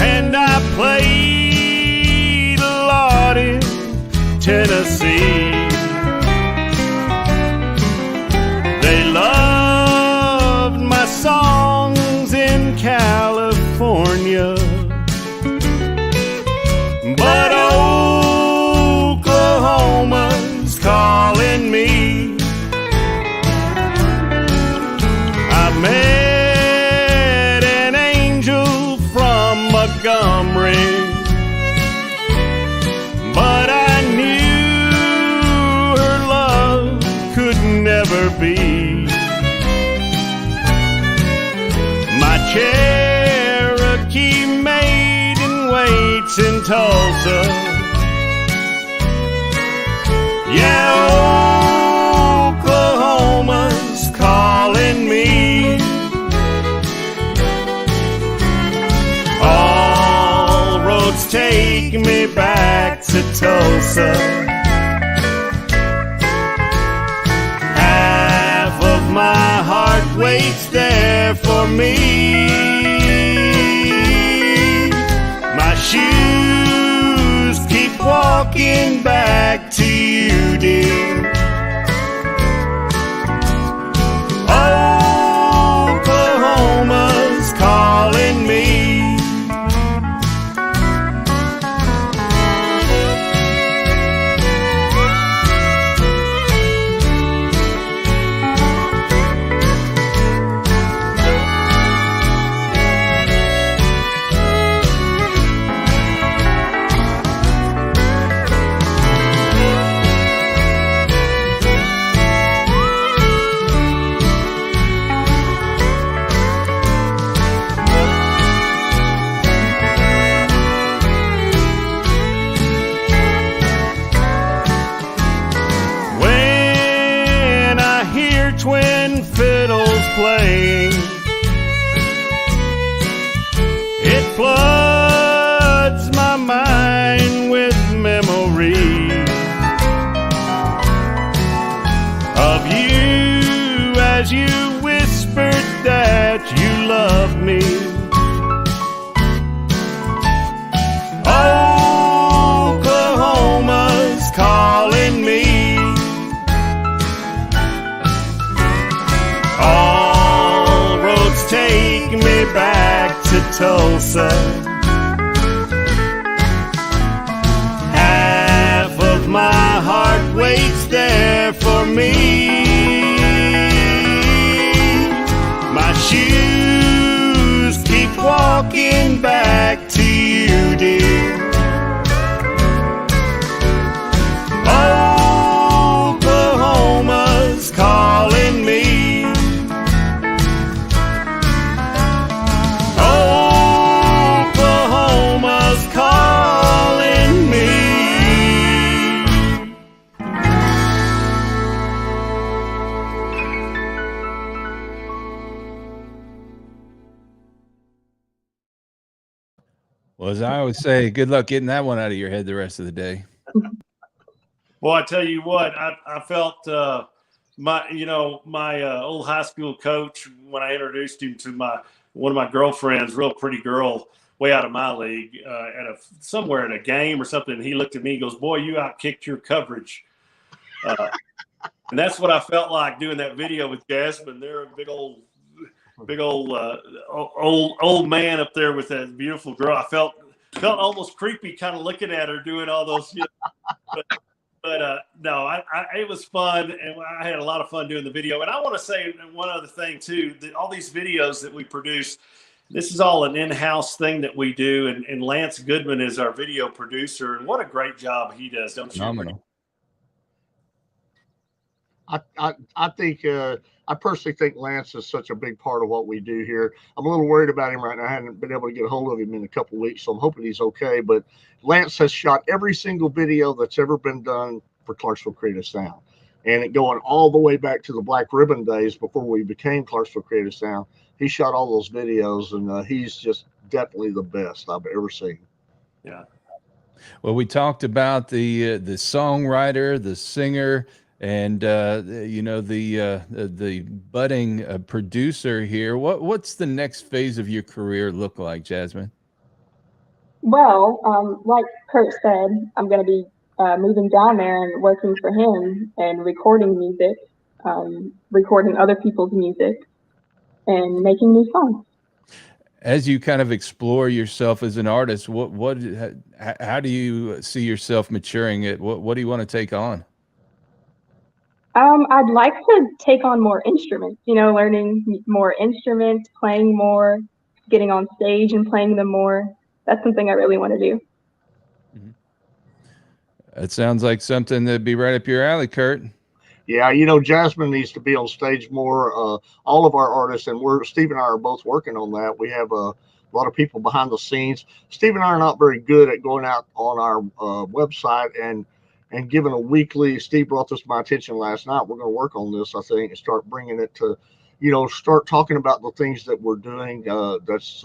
And I played a lot in Tennessee. They loved my songs in California, but Oklahoma's calling me. I met Montgomery, but I knew her love could never be. My Cherokee maiden waits in Tulsa. Yeah, Oklahoma's calling me. Take me back to Tulsa. Half of my heart waits there for me. My shoes keep walking back to you, dear. Oklahoma's calling me. Tulsa. Half of my heart waits there for me. My shoes keep walking back to you, dear. Oklahoma's calling me. Oklahoma's calling me. Well, as I always say, good luck getting that one out of your head the rest of the day. Well, I tell you what, I felt my old high school coach when I introduced him to one of my girlfriends, real pretty girl, way out of my league, somewhere at a game or something. And he looked at me, he goes, "Boy, you outkicked your coverage." And that's what I felt like doing that video with Jasmine. They're a big old man up there with that beautiful girl. I felt almost creepy kind of looking at her doing all those. But no, it was fun, and I had a lot of fun doing the video. And I want to say one other thing too: that all these videos that we produce, this is all an in-house thing that we do. And Lance Goodman is our video producer, and what a great job he does, don't you? Phenomenal. I think I personally think Lance is such a big part of what we do here. I'm a little worried about him right now. I haven't been able to get a hold of him in a couple of weeks, so I'm hoping he's okay. But Lance has shot every single video that's ever been done for Clarksville Creative Sound, and it going all the way back to the Black Ribbon days before we became Clarksville Creative Sound. He shot all those videos, and he's just definitely the best I've ever seen. Yeah. Well, we talked about the songwriter, the singer, and the budding producer here. What's the next phase of your career look like, Jasmine? Well, like Kurt said, I'm going to be moving down there and working for him and recording music, recording other people's music, and making new songs. As you kind of explore yourself as an artist, how do you see yourself maturing it? What do you want to take on? I'd like to take on more instruments, learning more instruments, playing more, getting on stage and playing them more. That's something I really want to do. It sounds like something that'd be right up your alley, Kurt. Yeah, Jasmine needs to be on stage more. All of our artists, and Steve and I are both working on that. We have a lot of people behind the scenes. Steve and I are not very good at going out on our website and giving a weekly. Steve brought this to my attention last night. We're going to work on this, I think, and start bringing it to, start talking about the things that we're doing that's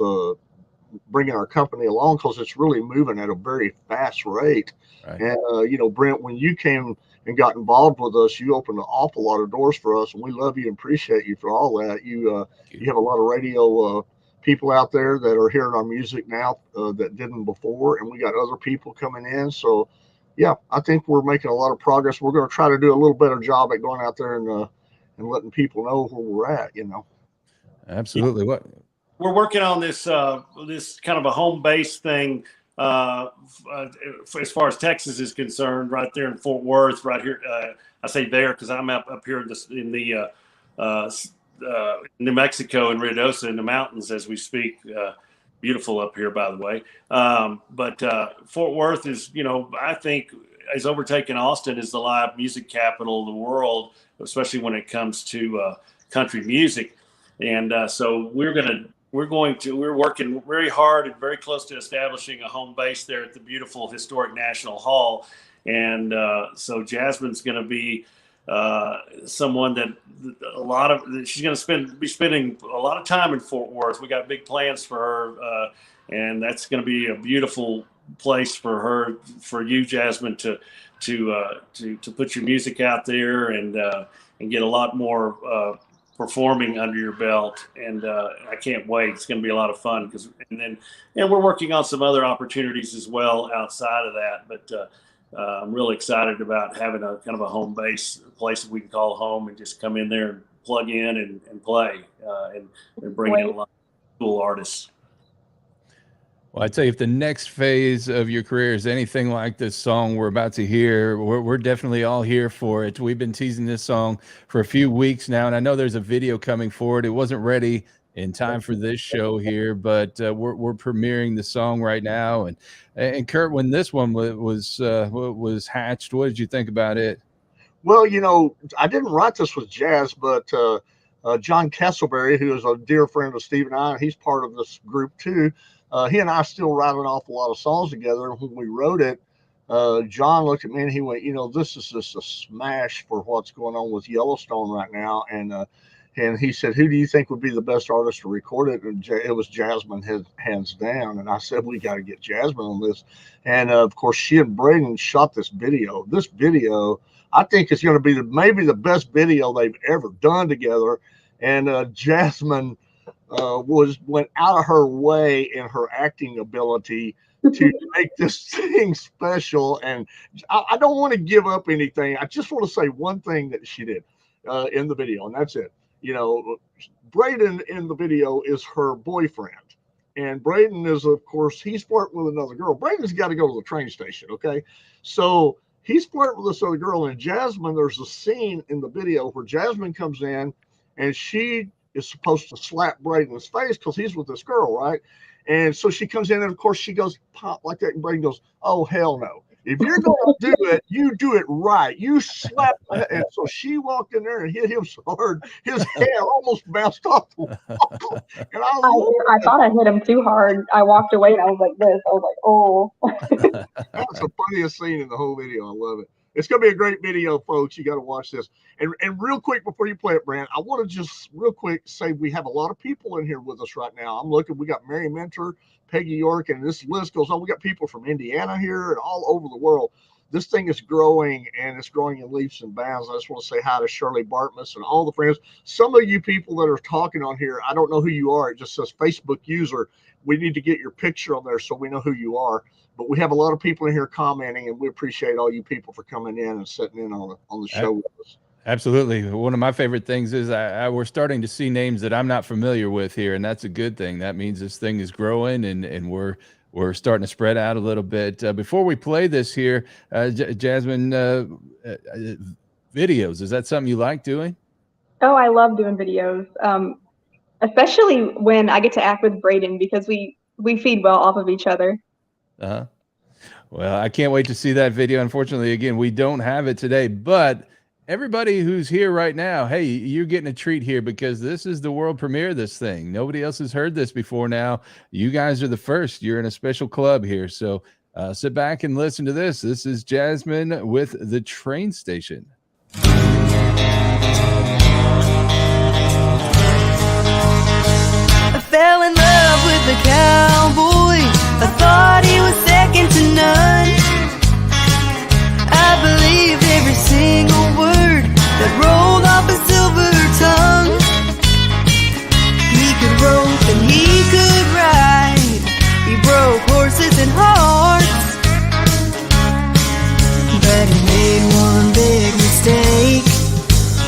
bringing our company along, because it's really moving at a very fast rate. Right. And, Brent, when you came and got involved with us, you opened an awful lot of doors for us, and we love you and appreciate you for all that. You have a lot of radio people out there that are hearing our music now that didn't before, and we got other people coming in. So, yeah, I think we're making a lot of progress. We're going to try to do a little better job at going out there and letting people know where we're at. Absolutely. Yeah. What we're working on this kind of a home base thing as far as Texas is concerned, right there in Fort Worth, right here. I say there because I'm up here in the New Mexico and Ruidoso in the mountains as we speak. Beautiful up here, by the way. But Fort Worth is, I think has overtaken Austin as the live music capital of the world, especially when it comes to country music. And so we're working very hard and very close to establishing a home base there at the beautiful historic National Hall. And so Jasmine's going to be someone that she's going to be spending a lot of time in Fort Worth. We got big plans for her, and that's going to be a beautiful place for her, for you, Jasmine, to put your music out there and get a lot more performing under your belt. And I can't wait. It's going to be a lot of fun and we're working on some other opportunities as well outside of that. But I'm really excited about having a kind of a home base, a place that we can call home and just come in there and plug in and play and bring in a lot of cool artists. Well, I tell you, if the next phase of your career is anything like this song we're about to hear, we're definitely all here for it. We've been teasing this song for a few weeks now, and I know there's a video coming forward. It wasn't ready in time for this show here, but we're premiering the song right now. And Kurt, when this one was hatched, what did you think about it? Well, I didn't write this with Jazz, but John Kesselberry, who is a dear friend of Steve and I, he's part of this group too. He and I still write an awful lot of songs together. And when we wrote it, John looked at me and he went, this is just a smash for what's going on with Yellowstone right now. And he said, who do you think would be the best artist to record it? And it was Jasmine, hands down. And I said, we got to get Jasmine on this. And of course, she and Braden shot this video. This video, I think, is going to be maybe the best video they've ever done together. And Jasmine went out of her way in her acting ability to make this thing special. And I don't want to give up anything. I just want to say one thing that she did in the video, and that's it. Braden in the video is her boyfriend. And Braden is, of course, he's flirting with another girl. Braden's got to go to the train station, okay? So he's flirting with this other girl. And Jasmine, there's a scene in the video where Jasmine comes in and she is supposed to slap Braden's face because he's with this girl, right? And so she comes in and, of course, she goes pop like that. And Braden goes, oh, hell no. If you're going to do it, you do it right. You slap. And so she walked in there and hit him so hard, his hair almost bounced off the wall. And I thought I hit him too hard. I walked away and I was like this. I was like, oh. That's the funniest scene in the whole video. I love it. It's going to be a great video, folks. You got to watch this. And real quick, before you play it, Brent, I want to just real quick say we have a lot of people in here with us right now. I'm looking. We got Mary Mentor, Peggy York, and this list goes on. We got people from Indiana here and all over the world. This thing is growing, and it's growing in leaps and bounds. I just want to say hi to Shirley Bartmus and all the friends. Some of you people that are talking on here, I don't know who you are. It just says Facebook user. We need to get your picture on there so we know who you are. But we have a lot of people in here commenting, and we appreciate all you people for coming in and sitting in on the show with us. Absolutely. One of my favorite things is we're starting to see names that I'm not familiar with here, and that's a good thing. That means this thing is growing, and we're starting to spread out a little bit. Before we play this here, Jasmine, videos, is that something you like doing? Oh, I love doing videos, especially when I get to act with Braden because we feed well off of each other. Uh-huh. Well, I can't wait to see that video. Unfortunately, again, we don't have it today, but everybody who's here right now, hey, you're getting a treat here because this is the world premiere of this thing. Nobody else has heard this before now. You guys are the first. You're in a special club here. So sit back and listen to this. This is Jasmine with The Train Station. I fell in love with the cowboy. I thought he was second to none. I believed every single word that rolled off his silver tongue. He could rope and he could ride. He broke horses and hearts. But he made one big mistake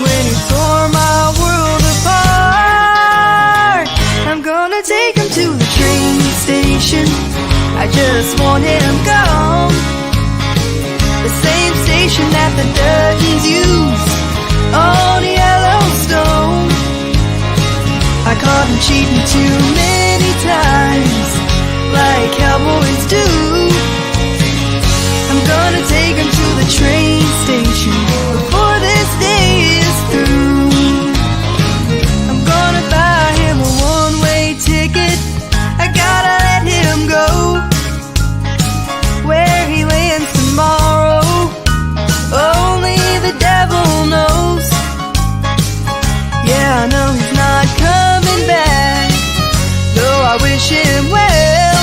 when he tore my world apart. I'm gonna take him to the train station. I just want him gone. The same station that the Dutchies use on Yellowstone. I caught him cheating too many times, like cowboys do. I'm gonna take him to the train station before this day is through. I'm gonna buy him a one-way ticket. I gotta let him go. Where he lands tomorrow, only the devil knows. Yeah, I know he's not coming back, though I wish him well.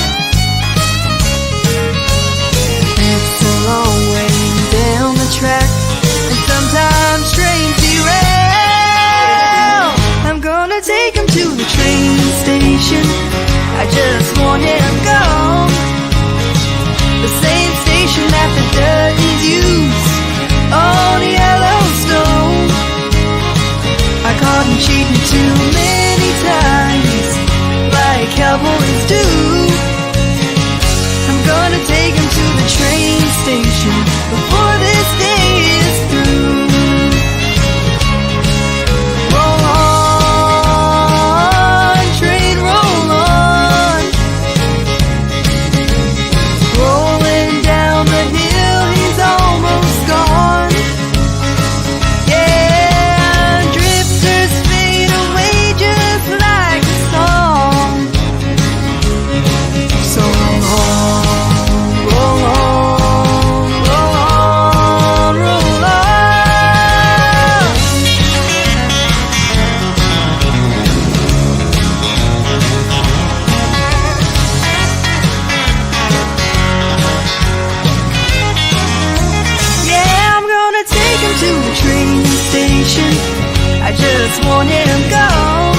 want him gone.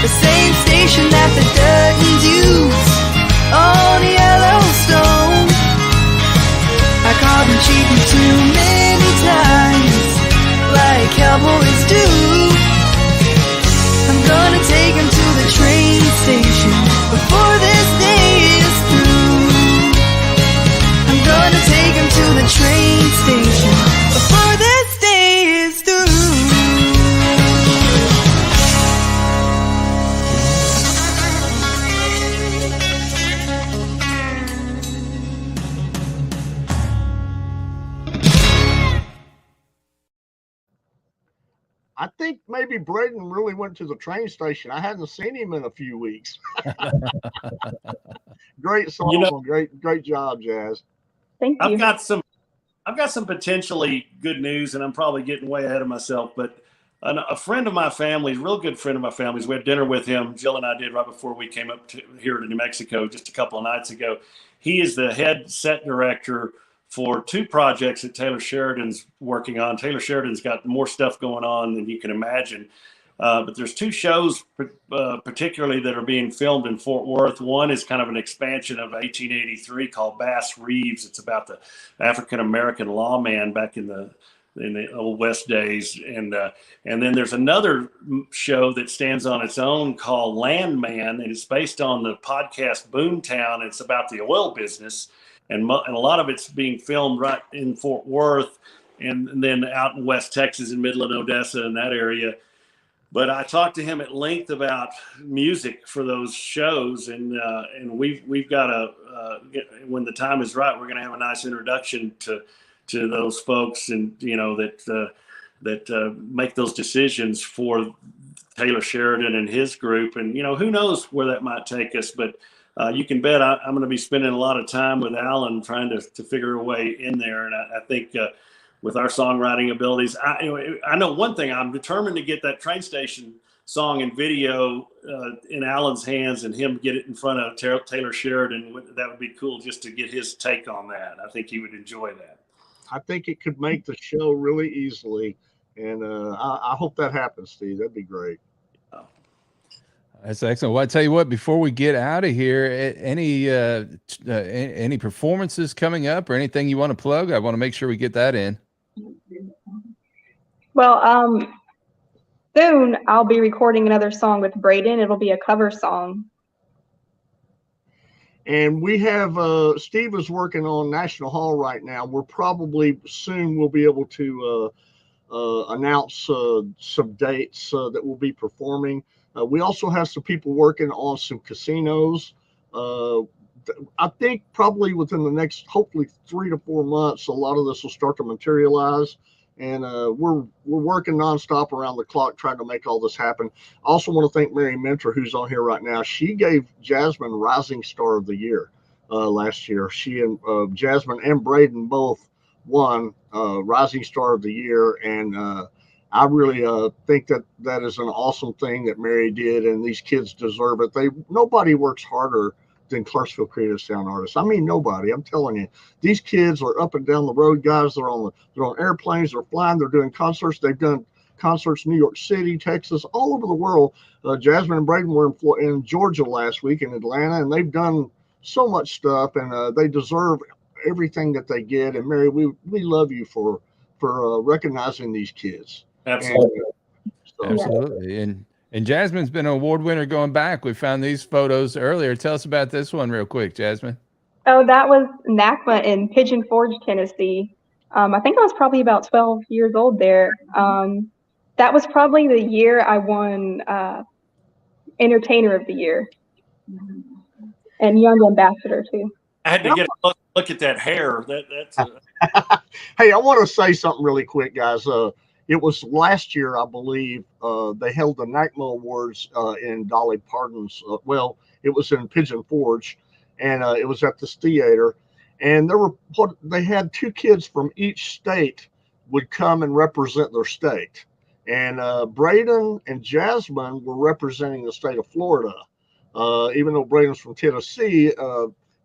The same station that the Dutons use on Yellowstone. I caught him cheating too many times, like cowboys do. I'm gonna take him to the train station before this day is through. I'm gonna take him to the train station before this day is through. I think maybe Braden really went to the train station. I hadn't seen him in a few weeks. Great song, You know- great job, Jazz. Thank you. I've got some potentially good news, and I'm probably getting way ahead of myself. But a friend of my family's, real good friend of my family's, we had dinner with him. Jill and I did right before we came up here to New Mexico just a couple of nights ago. He is the head set director for two projects that Taylor Sheridan's working on. Taylor Sheridan's got more stuff going on than you can imagine. But there's two shows particularly that are being filmed in Fort Worth. One is kind of an expansion of 1883 called Bass Reeves. It's about the African-American lawman back in the old West days. And then there's another show that stands on its own called Landman. And it's based on the podcast Boomtown. It's about the oil business. And a lot of it's being filmed right in Fort Worth and then out in West Texas and Midland, Odessa, and that area. But I talked to him at length about music for those shows, and we've got when the time is right, we're going to have a nice introduction to those folks, and that make those decisions for Taylor Sheridan and his group, and who knows where that might take us, but. You can bet I'm going to be spending a lot of time with Alan trying to figure a way in there. And I think with our songwriting abilities, I know one thing. I'm determined to get that train station song and video in Alan's hands and him get it in front of Taylor Sheridan. That would be cool just to get his take on that. I think he would enjoy that. I think it could make the show really easily. And I hope that happens, Steve. That'd be great. That's excellent. Well, I tell you what, before we get out of here, any performances coming up or anything you want to plug? I want to make sure we get that in. Well, soon I'll be recording another song with Braden. It'll be a cover song. And we have Steve is working on National Hall right now. We're probably soon we'll be able to announce some dates that we'll be performing. We also have some people working on some casinos. I think probably within the next, hopefully 3 to 4 months, a lot of this will start to materialize. And we're working nonstop around the clock trying to make all this happen. I also want to thank Mary Mentor, who's on here right now. She gave Jasmine Rising Star of the Year last year. She and Jasmine and Braden both won Rising Star of the Year, and I really think that is an awesome thing that Mary did, and these kids deserve it. Nobody works harder than Clarksville Creative Sound artists. I mean, nobody. I'm telling you, these kids are up and down the road, guys. They're on airplanes, they're flying, they're doing concerts. They've done concerts in New York City, Texas, all over the world. Jasmine and Braden were in Georgia last week, in Atlanta, and they've done so much stuff, and they deserve everything that they get. And Mary, we love you for recognizing these kids. Absolutely. Absolutely. And Jasmine's been an award winner going back. We found these photos earlier. Tell us about this one real quick, Jasmine. Oh, that was NACMA in Pigeon Forge, Tennessee. I think I was probably about 12 years old there. That was probably the year I won Entertainer of the Year and Young Ambassador too. I had to get a look at that hair. That's Hey, I want to say something really quick, guys. It was last year, I believe, they held the NACMA Awards in Dolly Parton's. It was in Pigeon Forge, and it was at this theater. And they had 2 kids from each state would come and represent their state. And Braden and Jasmine were representing the state of Florida. Even though Braden's from Tennessee,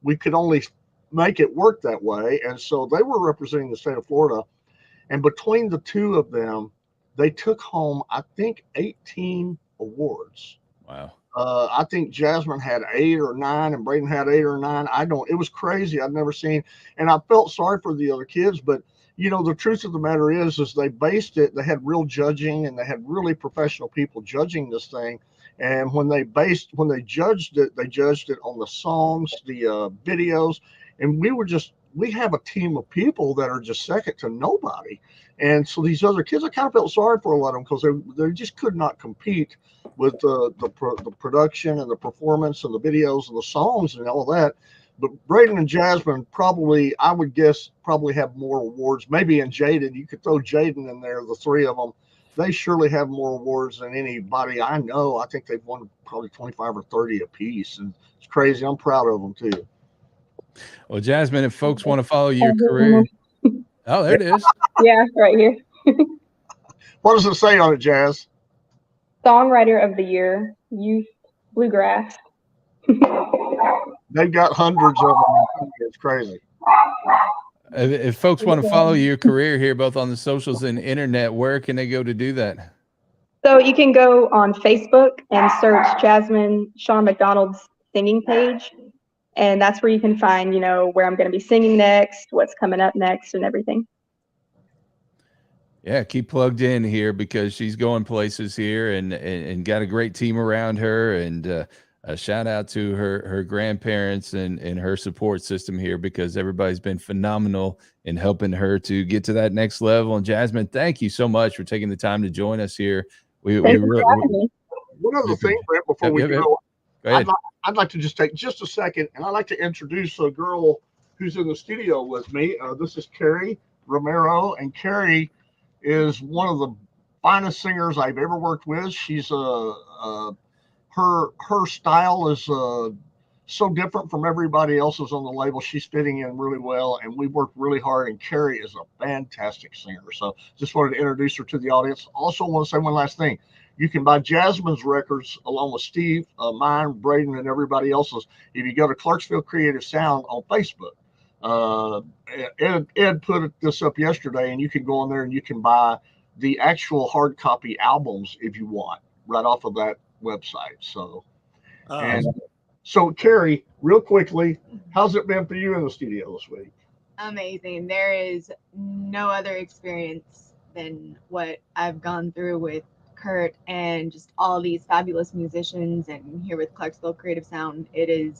we could only make it work that way. And so they were representing the state of Florida. And between the two of them, they took home, I think, 18 awards. Wow. I think Jasmine had 8 or 9 and Braden had 8 or 9. It was crazy. I'd never seen, and I felt sorry for the other kids, but the truth of the matter is they based it, they had real judging and they had really professional people judging this thing. And when they judged it, they judged it on the songs, the videos, and we have a team of people that are just second to nobody. And so these other kids, I kind of felt sorry for a lot of them because they just could not compete with the production and the performance and the videos and the songs and all that. But Braden and Jasmine probably, I would guess, probably have more awards. Maybe in Jaden, you could throw Jaden in there, the three of them. They surely have more awards than anybody I know. I think they've won probably 25 or 30 apiece. And it's crazy. I'm proud of them, too. Well, Jasmine, if folks want to follow your career. Oh, there it is. Yeah, right here. What does it say on it, Jazz? Songwriter of the Year, Youth Bluegrass. They've got hundreds of them. It's crazy. If folks want to follow your career here, both on the socials and internet, where can they go to do that? So you can go on Facebook and search Jasmine Sean McDonald's singing page. And that's where you can find, where I'm going to be singing next, what's coming up next, and everything. Yeah, keep plugged in here because she's going places here and got a great team around her. And a shout out to her grandparents and her support system here because everybody's been phenomenal in helping her to get to that next level. And Jasmine, thank you so much for taking the time to join us here. One other thing, Brent, before we go, I'd like to just take just a second, and I'd like to introduce a girl who's in the studio with me. This is Carrie Romero, and Carrie is one of the finest singers I've ever worked with. She's her style is so different from everybody else's on the label. She's fitting in really well, and we worked really hard, and Carrie is a fantastic singer. So just wanted to introduce her to the audience. Also want to say one last thing. You can buy Jasmine's records along with Steve, mine, Braden, and everybody else's if you go to Clarksville Creative Sound on Facebook. Ed put this up yesterday, and you can go on there and you can buy the actual hard copy albums if you want right off of that website. So Carrie, real quickly, how's it been for you in the studio this week? Amazing. There is no other experience than what I've gone through with Kurt and just all these fabulous musicians and here with Clarksville Creative Sound. It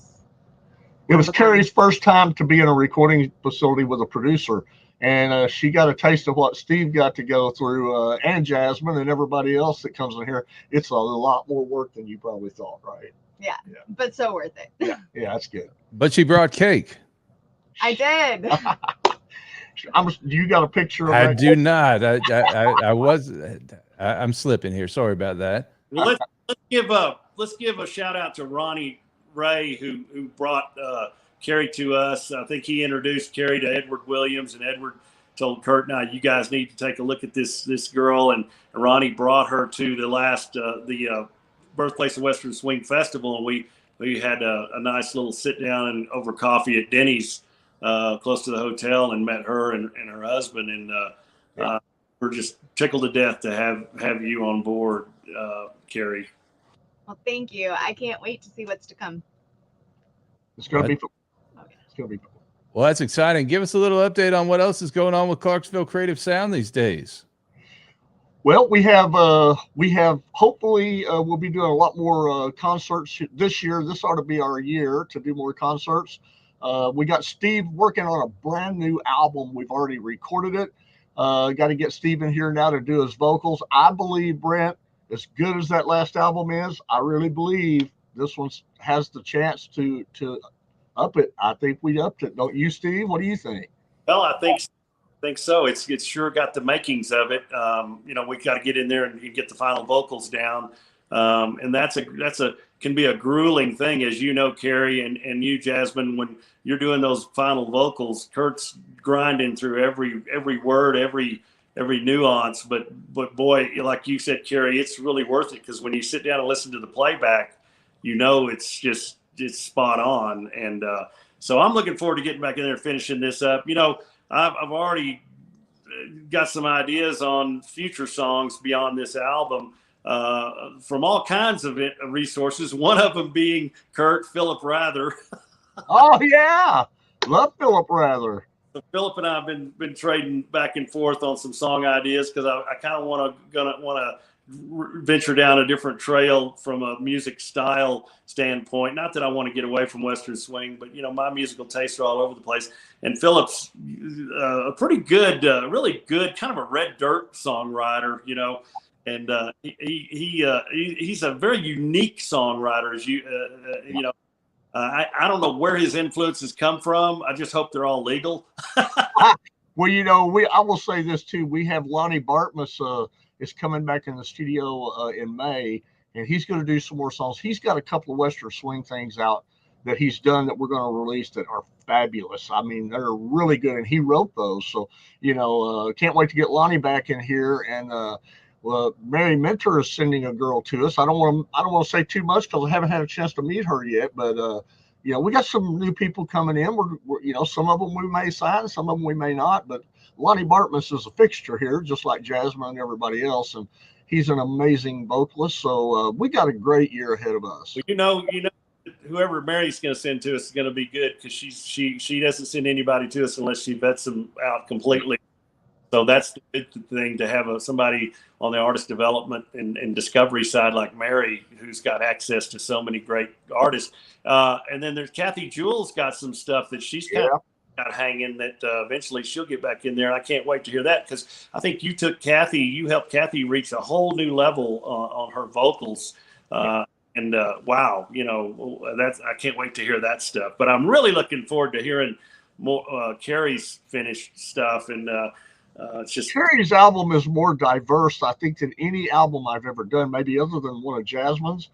was Carrie's first time to be in a recording facility with a producer, and she got a taste of what Steve got to go through, and Jasmine and everybody else that comes in here. It's a lot more work than you probably thought, right? Yeah. But so worth it. Yeah, that's good. But she brought cake. I did. You got a picture of I that? do not. I'm slipping here. Sorry about that. Well, let's give a shout out to Ronnie Ray who brought Carrie to us. I think he introduced Carrie to Edward Williams, and Edward told Kurt, "Now you guys need to take a look at this girl." And Ronnie brought her to the last the Birthplace of Western Swing Festival, and we had a nice little sit down and over coffee at Denny's close to the hotel, and met her and her husband, and we're just tickled to death to have you on board, Carrie. Well, thank you. I can't wait to see what's to come. It's going to be fun. It's going to be fun. Well, that's exciting. Give us a little update on what else is going on with Clarksville Creative Sound these days. Well, we have hopefully we'll be doing a lot more concerts this year. This ought to be our year to do more concerts. We got Steve working on a brand new album. We've already recorded it. Got to get Steve in here now to do his vocals. I believe, Brent, as good as that last album is, I really believe this one has the chance to up it. I think we upped it. Don't you, Steve? What do you think? Well, I think so. It's sure got the makings of it. We got to get in there and get the final vocals down. And that's can be a grueling thing, as you know, Carrie, and you, Jasmine, when you're doing those final vocals. Kurt's grinding through every word, every nuance. But boy, like you said, Carrie, it's really worth it, because when you sit down and listen to the playback, it's spot on. And so I'm looking forward to getting back in there and finishing this up. I've already got some ideas on future songs beyond this album from all kinds of resources. One of them being Kurt Philip Rather. Oh yeah, love Philip Rather. So Philip and I have been trading back and forth on some song ideas because I kind of want to venture down a different trail from a music style standpoint. Not that I want to get away from Western swing, but my musical tastes are all over the place. And Philip's a pretty good, really good, kind of a red dirt songwriter, and he's a very unique songwriter. As I don't know where his influences come from. I just hope they're all legal. Well, I will say this too. We have Lonnie Bartmus is coming back in the studio in May, and he's going to do some more songs. He's got a couple of Western swing things out that he's done that we're going to release that are fabulous. I mean, they're really good, and he wrote those. So, can't wait to get Lonnie back in here. And Mary Mentor is sending a girl to us. I don't want to say too much because I haven't had a chance to meet her yet. But we got some new people coming in. We're some of them we may sign, some of them we may not. But Lonnie Bartmus is a fixture here, just like Jasmine and everybody else, and he's an amazing vocalist. So we got a great year ahead of us. Well, whoever Mary's going to send to us is going to be good because she doesn't send anybody to us unless she vets them out completely. So that's the good thing, to have somebody on the artist development and discovery side like Mary, who's got access to so many great artists. And then there's Kathy Jewell's got some stuff that she's kind of got hanging that eventually she'll get back in there. And I can't wait to hear that because I think you helped Kathy reach a whole new level on her vocals. And wow, I can't wait to hear that stuff. But I'm really looking forward to hearing more Carrie's finished stuff. And it's just Carrie's album is more diverse, I think, than any album I've ever done, maybe other than one of Jasmine's.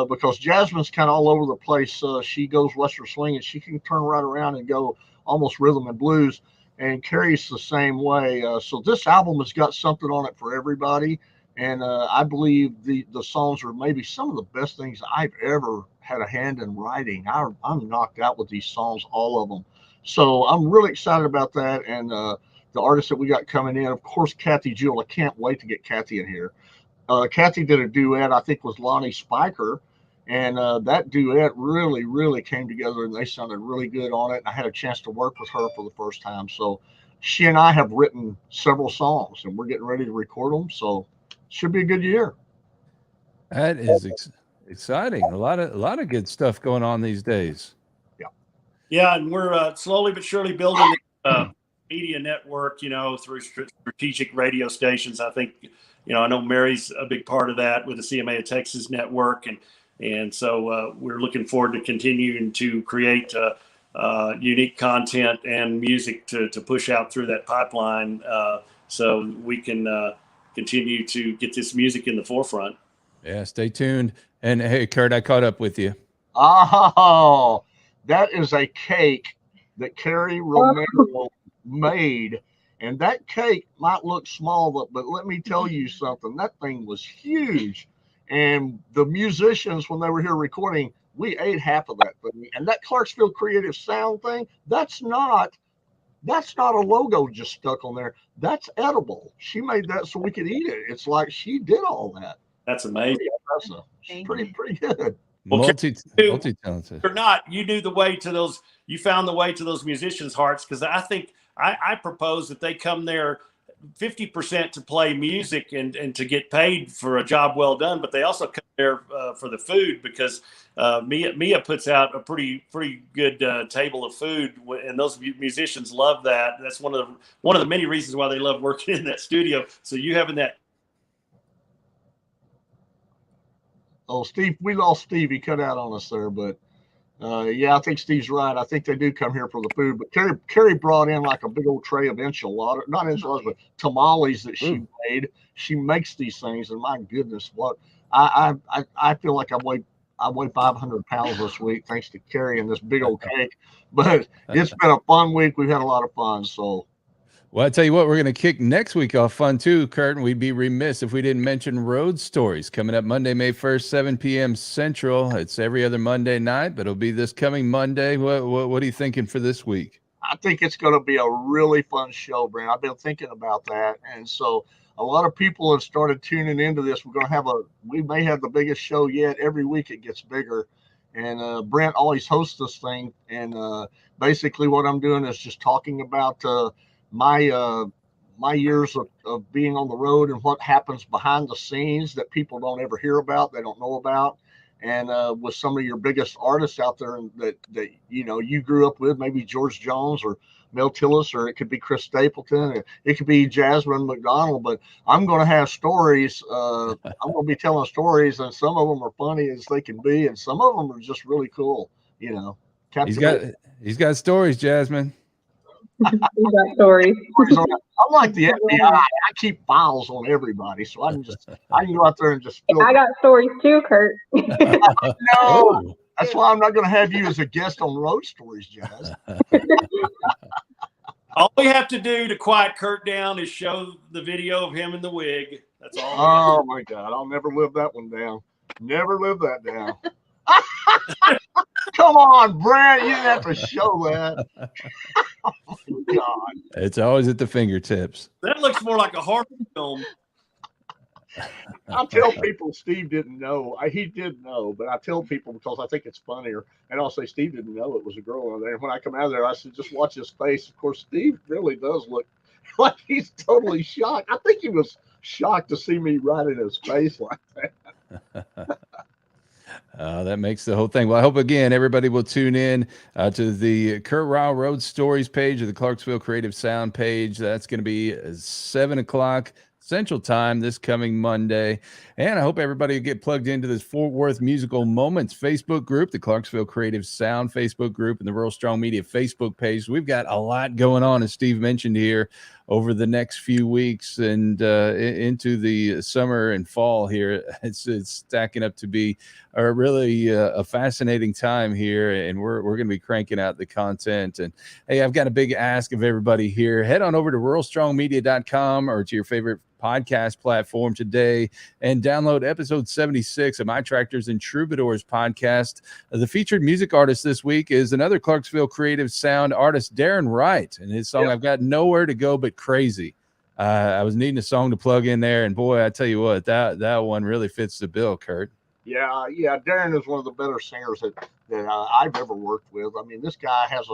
Because Jasmine's kind of all over the place. She goes Western swing and she can turn right around and go almost rhythm and blues. And Carrie's the same way. So this album has got something on it for everybody. And I believe the songs are maybe some of the best things I've ever had a hand in writing. I'm knocked out with these songs, all of them. So I'm really excited about that. And the artists that we got coming in, of course, Kathy Jewell. I can't wait to get Kathy in here. Kathy did a duet, I think, with Lonnie Spiker, and that duet really, really came together, and they sounded really good on it. And I had a chance to work with her for the first time. So she and I have written several songs, and we're getting ready to record them. So it should be a good year. That is exciting. A lot of good stuff going on these days. Yeah, and we're slowly but surely building the media network, through strategic radio stations. I think, I know Mary's a big part of that with the CMA of Texas network. And so we're looking forward to continuing to create unique content and music to push out through that pipeline so we can continue to get this music in the forefront. Yeah, stay tuned. And hey, Kurt, I caught up with you. Oh, that is a cake that Carrie Romero made. And that cake might look small, but let me tell you something. That thing was huge. And the musicians, when they were here recording, we ate half of that thing. And that Clarksville Creative Sound thing, that's not a logo just stuck on there. That's edible. She made that so we could eat it. It's like she did all that. That's amazing. She's pretty good. Multi-talented. Or not, you found the way to those musicians' hearts, because I think I propose that they come there 50% to play music and to get paid for a job well done, but they also come there for the food, because Mia puts out a pretty good table of food, and those musicians love that. That's one of the many reasons why they love working in that studio. So you having that. Oh, Steve, we lost Steve. He cut out on us there, but yeah, I think Steve's right. I think they do come here for the food. But Carrie brought in like a big old tray of not enchiladas, but tamales that she made. She makes these things, and my goodness, what I feel like I weigh 500 pounds this week thanks to Carrie and this big old cake. But it's been a fun week. We've had a lot of fun. So. Well, I tell you what, we're going to kick next week off fun too, Kurt, and we'd be remiss if we didn't mention Road Stories coming up Monday, May 1st, 7 p.m. Central. It's every other Monday night, but it'll be this coming Monday. What are you thinking for this week? I think it's going to be a really fun show, Brent. I've been thinking about that. And so a lot of people have started tuning into this. We may have the biggest show yet. Every week it gets bigger. And Brent always hosts this thing. And basically what I'm doing is just talking about my years of being on the road and what happens behind the scenes that people don't ever hear about, they don't know about. And with some of your biggest artists out there that you grew up with, maybe George Jones or Mel Tillis, or it could be Chris Stapleton, or it could be Jasmine McDonald. But I'm going to have stories. I'm going to be telling stories, and some of them are funny as they can be, and some of them are just really cool. He's got stories, Jasmine. He's got stories. I'm like the FBI. I keep files on everybody, so I can go out there and just. I got stories too, Kurt. No, that's why I'm not going to have you as a guest on Road Stories, Jazz. All we have to do to quiet Kurt down is show the video of him in the wig. That's all. Oh my God, I'll never live that one down. Never live that down. Come on, Brent, you didn't have to show that. Oh my God. It's always at the fingertips. That looks more like a horror film. I tell people Steve didn't know. He did know, but I tell people because I think it's funnier. And I'll say Steve didn't know it was a girl over there. And when I come out of there, I said, just watch his face. Of course, Steve really does look like he's totally shocked. I think he was shocked to see me right in his face like that. That makes the whole thing. Well, I hope, again, everybody will tune in to the Kurt Ryle Road Stories page or the Clarksville Creative Sound page. That's going to be 7 o'clock Central Time this coming Monday. And I hope everybody will get plugged into this Fort Worth Musical Moments Facebook group, the Clarksville Creative Sound Facebook group, and the Rural Strong Media Facebook page. We've got a lot going on, as Steve mentioned here, over the next few weeks and into the summer and fall here. It's stacking up to be a fascinating time here, and we're going to be cranking out the content. And hey, I've got a big ask of everybody here. Head on over to ruralstrongmedia.com or to your favorite podcast platform today and download episode 76 of My Tractors and Troubadours podcast. The featured music artist this week is another Clarksville Creative Sound artist, Darren Wright, and his song, I've Got Nowhere to Go But Crazy. I was needing a song to plug in there, and boy, I tell you what, that one really fits the bill, Kurt. Yeah, Darren is one of the better singers that I've ever worked with. I mean, this guy has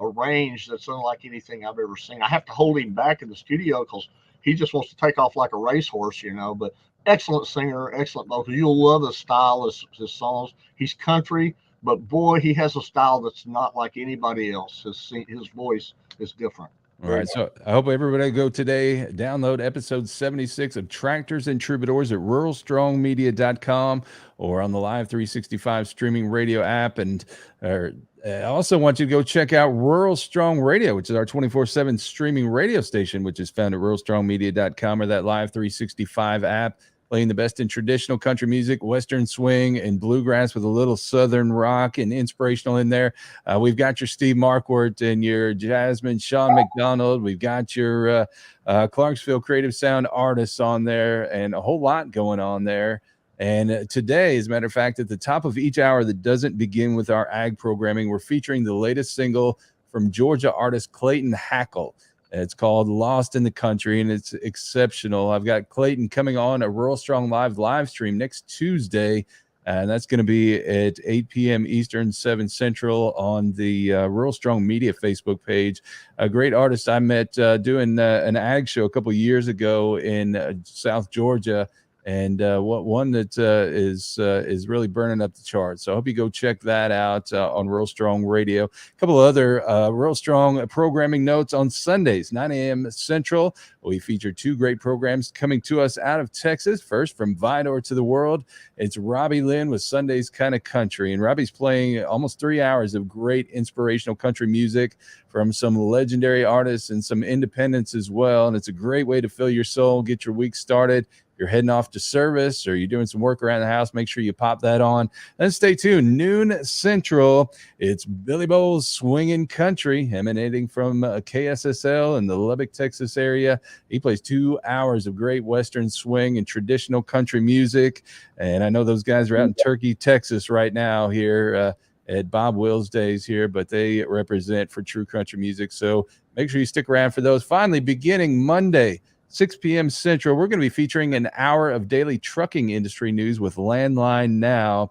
a range that's unlike anything I've ever seen. I have to hold him back in the studio because he just wants to take off like a racehorse, but excellent singer, excellent vocal. You'll love his style, his songs. He's country, but boy, he has a style that's not like anybody else. His voice is different. All right, so I hope everybody go today, download episode 76 of Tractors and Troubadours at ruralstrongmedia.com or on the Live 365 streaming radio app. And I also want you to go check out Rural Strong Radio, which is our 24/7 streaming radio station, which is found at ruralstrongmedia.com or that Live 365 app, playing the best in traditional country music, Western swing, and bluegrass with a little Southern rock and inspirational in there. We've got your Steve Markwardt and your Jasmine Sean McDonald. We've got your Clarksville Creative Sound artists on there and a whole lot going on there. And today, as a matter of fact, at the top of each hour that doesn't begin with our ag programming, we're featuring the latest single from Georgia artist Clayton Hackle. It's called Lost in the Country, and it's exceptional. I've got Clayton coming on a Rural Strong live stream next Tuesday, and that's going to be at 8 p.m. Eastern, 7 Central on the Rural Strong Media Facebook page. A great artist I met doing an ag show a couple years ago in South Georgia, and one that is really burning up the charts. So I hope you go check that out on Rural Strong Radio. A couple other Rural Strong programming notes on Sundays, 9 a.m. Central. We feature 2 great programs coming to us out of Texas. First, from Vidor to the World, it's Robbie Lynn with Sunday's Kind of Country. And Robbie's playing almost 3 hours of great inspirational country music from some legendary artists and some independents as well. And it's a great way to fill your soul, get your week started. You're heading off to service or you're doing some work around the house, make sure you pop that on. And stay tuned. Noon Central, it's Billy Bowles Swinging Country, emanating from KSSL in the Lubbock, Texas area. He plays 2 hours of great Western swing and traditional country music. And I know those guys are out in Turkey, Texas right now here at Bob Wills Days here, but they represent for true country music. So make sure you stick around for those. Finally, beginning Monday, 6 p.m. Central, we're going to be featuring an hour of daily trucking industry news with Landline Now.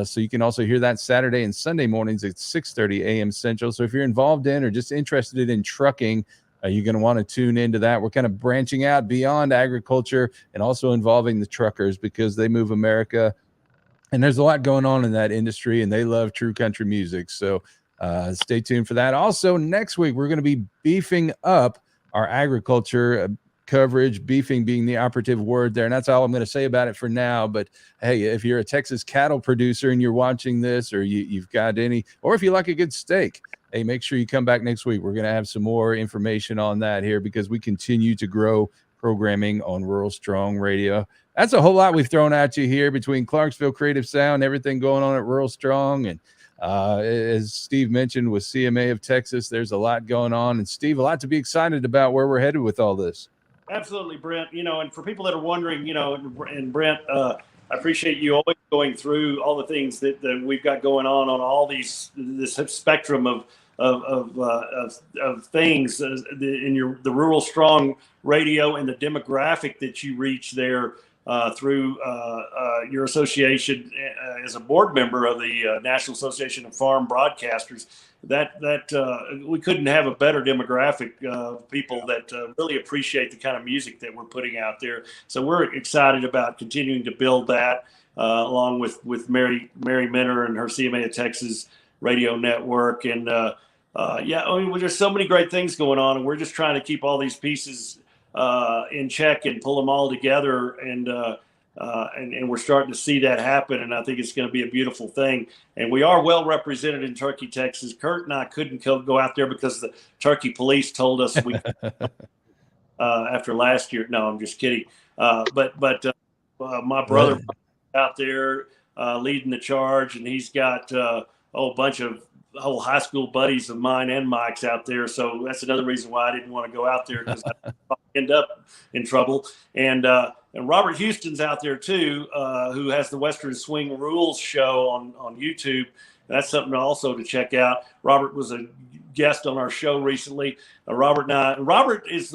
So you can also hear that Saturday and Sunday mornings at 6:30 a.m. Central. So if you're involved in or just interested in trucking, you're going to want to tune into that. We're kind of branching out beyond agriculture and also involving the truckers because they move America. And there's a lot going on in that industry, and they love true country music. So stay tuned for that. Also, next week, we're going to be beefing up our agriculture coverage, beefing being the operative word there. And that's all I'm going to say about it for now. But hey, if you're a Texas cattle producer and you're watching this, or you've got any, or if you like a good steak, hey, make sure you come back next week. We're going to have some more information on that here because we continue to grow programming on Rural Strong Radio. That's a whole lot we've thrown at you here between Clarksville Creative Sound, everything going on at Rural Strong. And as Steve mentioned with CMA of Texas, there's a lot going on. And Steve, a lot to be excited about where we're headed with all this. Absolutely, Brent. And for people that are wondering, and Brent, I appreciate you always going through all the things that we've got going on all this spectrum of things in the Rural Strong Radio and the demographic that you reach there through your association as a board member of the National Association of Farm Broadcasters. That we couldn't have a better demographic of people that really appreciate the kind of music that we're putting out there. So we're excited about continuing to build that along with Mary Minner and her CMA of Texas radio network. And there's so many great things going on, and we're just trying to keep all these pieces in check and pull them all together. And we're starting to see that happen, and I think it's going to be a beautiful thing. And we are well represented in Turkey, Texas. Kurt and I couldn't go out there because the Turkey police told us we after last year. No, I'm just kidding. But my brother out there leading the charge, and he's got a whole bunch of whole high school buddies of mine and Mike's out there. So that's another reason why I didn't want to go out there, because I'd end up in trouble. And Robert Houston's out there too, who has the Western Swing Rules show on YouTube. That's something also to check out. Robert was a guest on our show recently. Robert is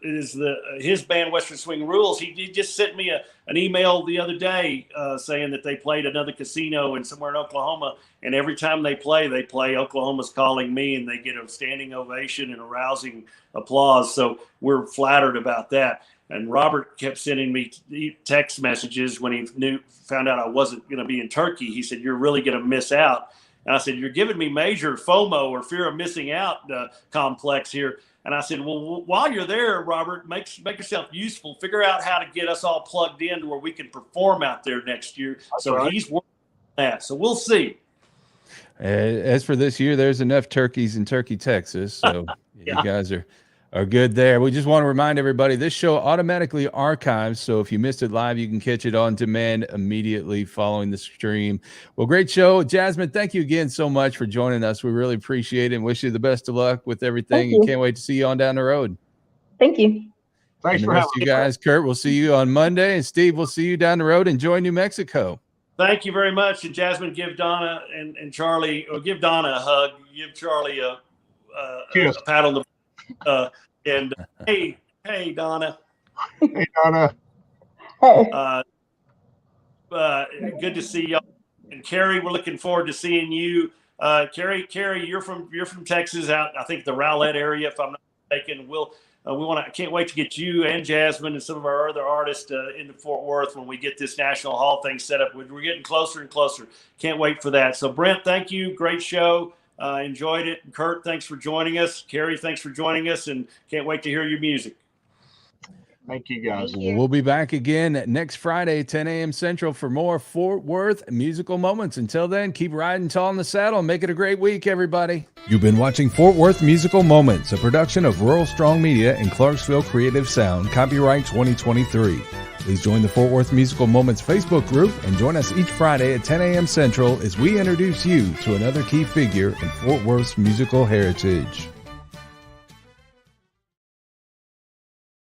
his band Western Swing Rules. He just sent me an email the other day saying that they played another casino in somewhere in Oklahoma, and every time they play Oklahoma's Calling Me, and they get a standing ovation and a rousing applause. So we're flattered about that. And Robert kept sending me text messages when he found out I wasn't going to be in Turkey. He said, "You're really going to miss out." And I said, "You're giving me major FOMO, or fear of missing out complex here." And I said, "Well, while you're there, Robert, make yourself useful. Figure out how to get us all plugged in to where we can perform out there next year." So right. He's working on that. So we'll see. As for this year, there's enough turkeys in Turkey, Texas. So yeah. You guys are good there. We just want to remind everybody, this show automatically archives, so if you missed it live, you can catch it on demand immediately following the stream. Well, great show. Jasmine, thank you again so much for joining us. We really appreciate it and wish you the best of luck with everything, and can't wait to see you on down the road. Thank you. Thanks for having you guys. Kurt, we'll see you on Monday, and Steve, we'll see you down the road. Enjoy New Mexico. Thank you very much. And Jasmine, give Donna and Charlie, or give Donna a hug, give Charlie a pat on the and hey Donna. Hey Donna. Good to see y'all. And Carrie, we're looking forward to seeing you. Carrie, you're from Texas, out I think the Rowlett area, if I'm not mistaken. I can't wait to get you and Jasmine and some of our other artists into Fort Worth when we get this National Hall thing set up. We're getting closer and closer. Can't wait for that. So Brent, thank you. Great show. Enjoyed it. Kurt, thanks for joining us. Carrie, thanks for joining us, and can't wait to hear your music. Thank you, guys. We'll be back again next Friday, 10 a.m. Central, for more Fort Worth musical moments. Until then, keep riding tall in the saddle and make it a great week, everybody. You've been watching Fort Worth Musical Moments, a production of Rural Strong Media and Clarksville Creative Sound, copyright 2023. Please join the Fort Worth Musical Moments Facebook group and join us each Friday at 10 a.m. Central as we introduce you to another key figure in Fort Worth's musical heritage.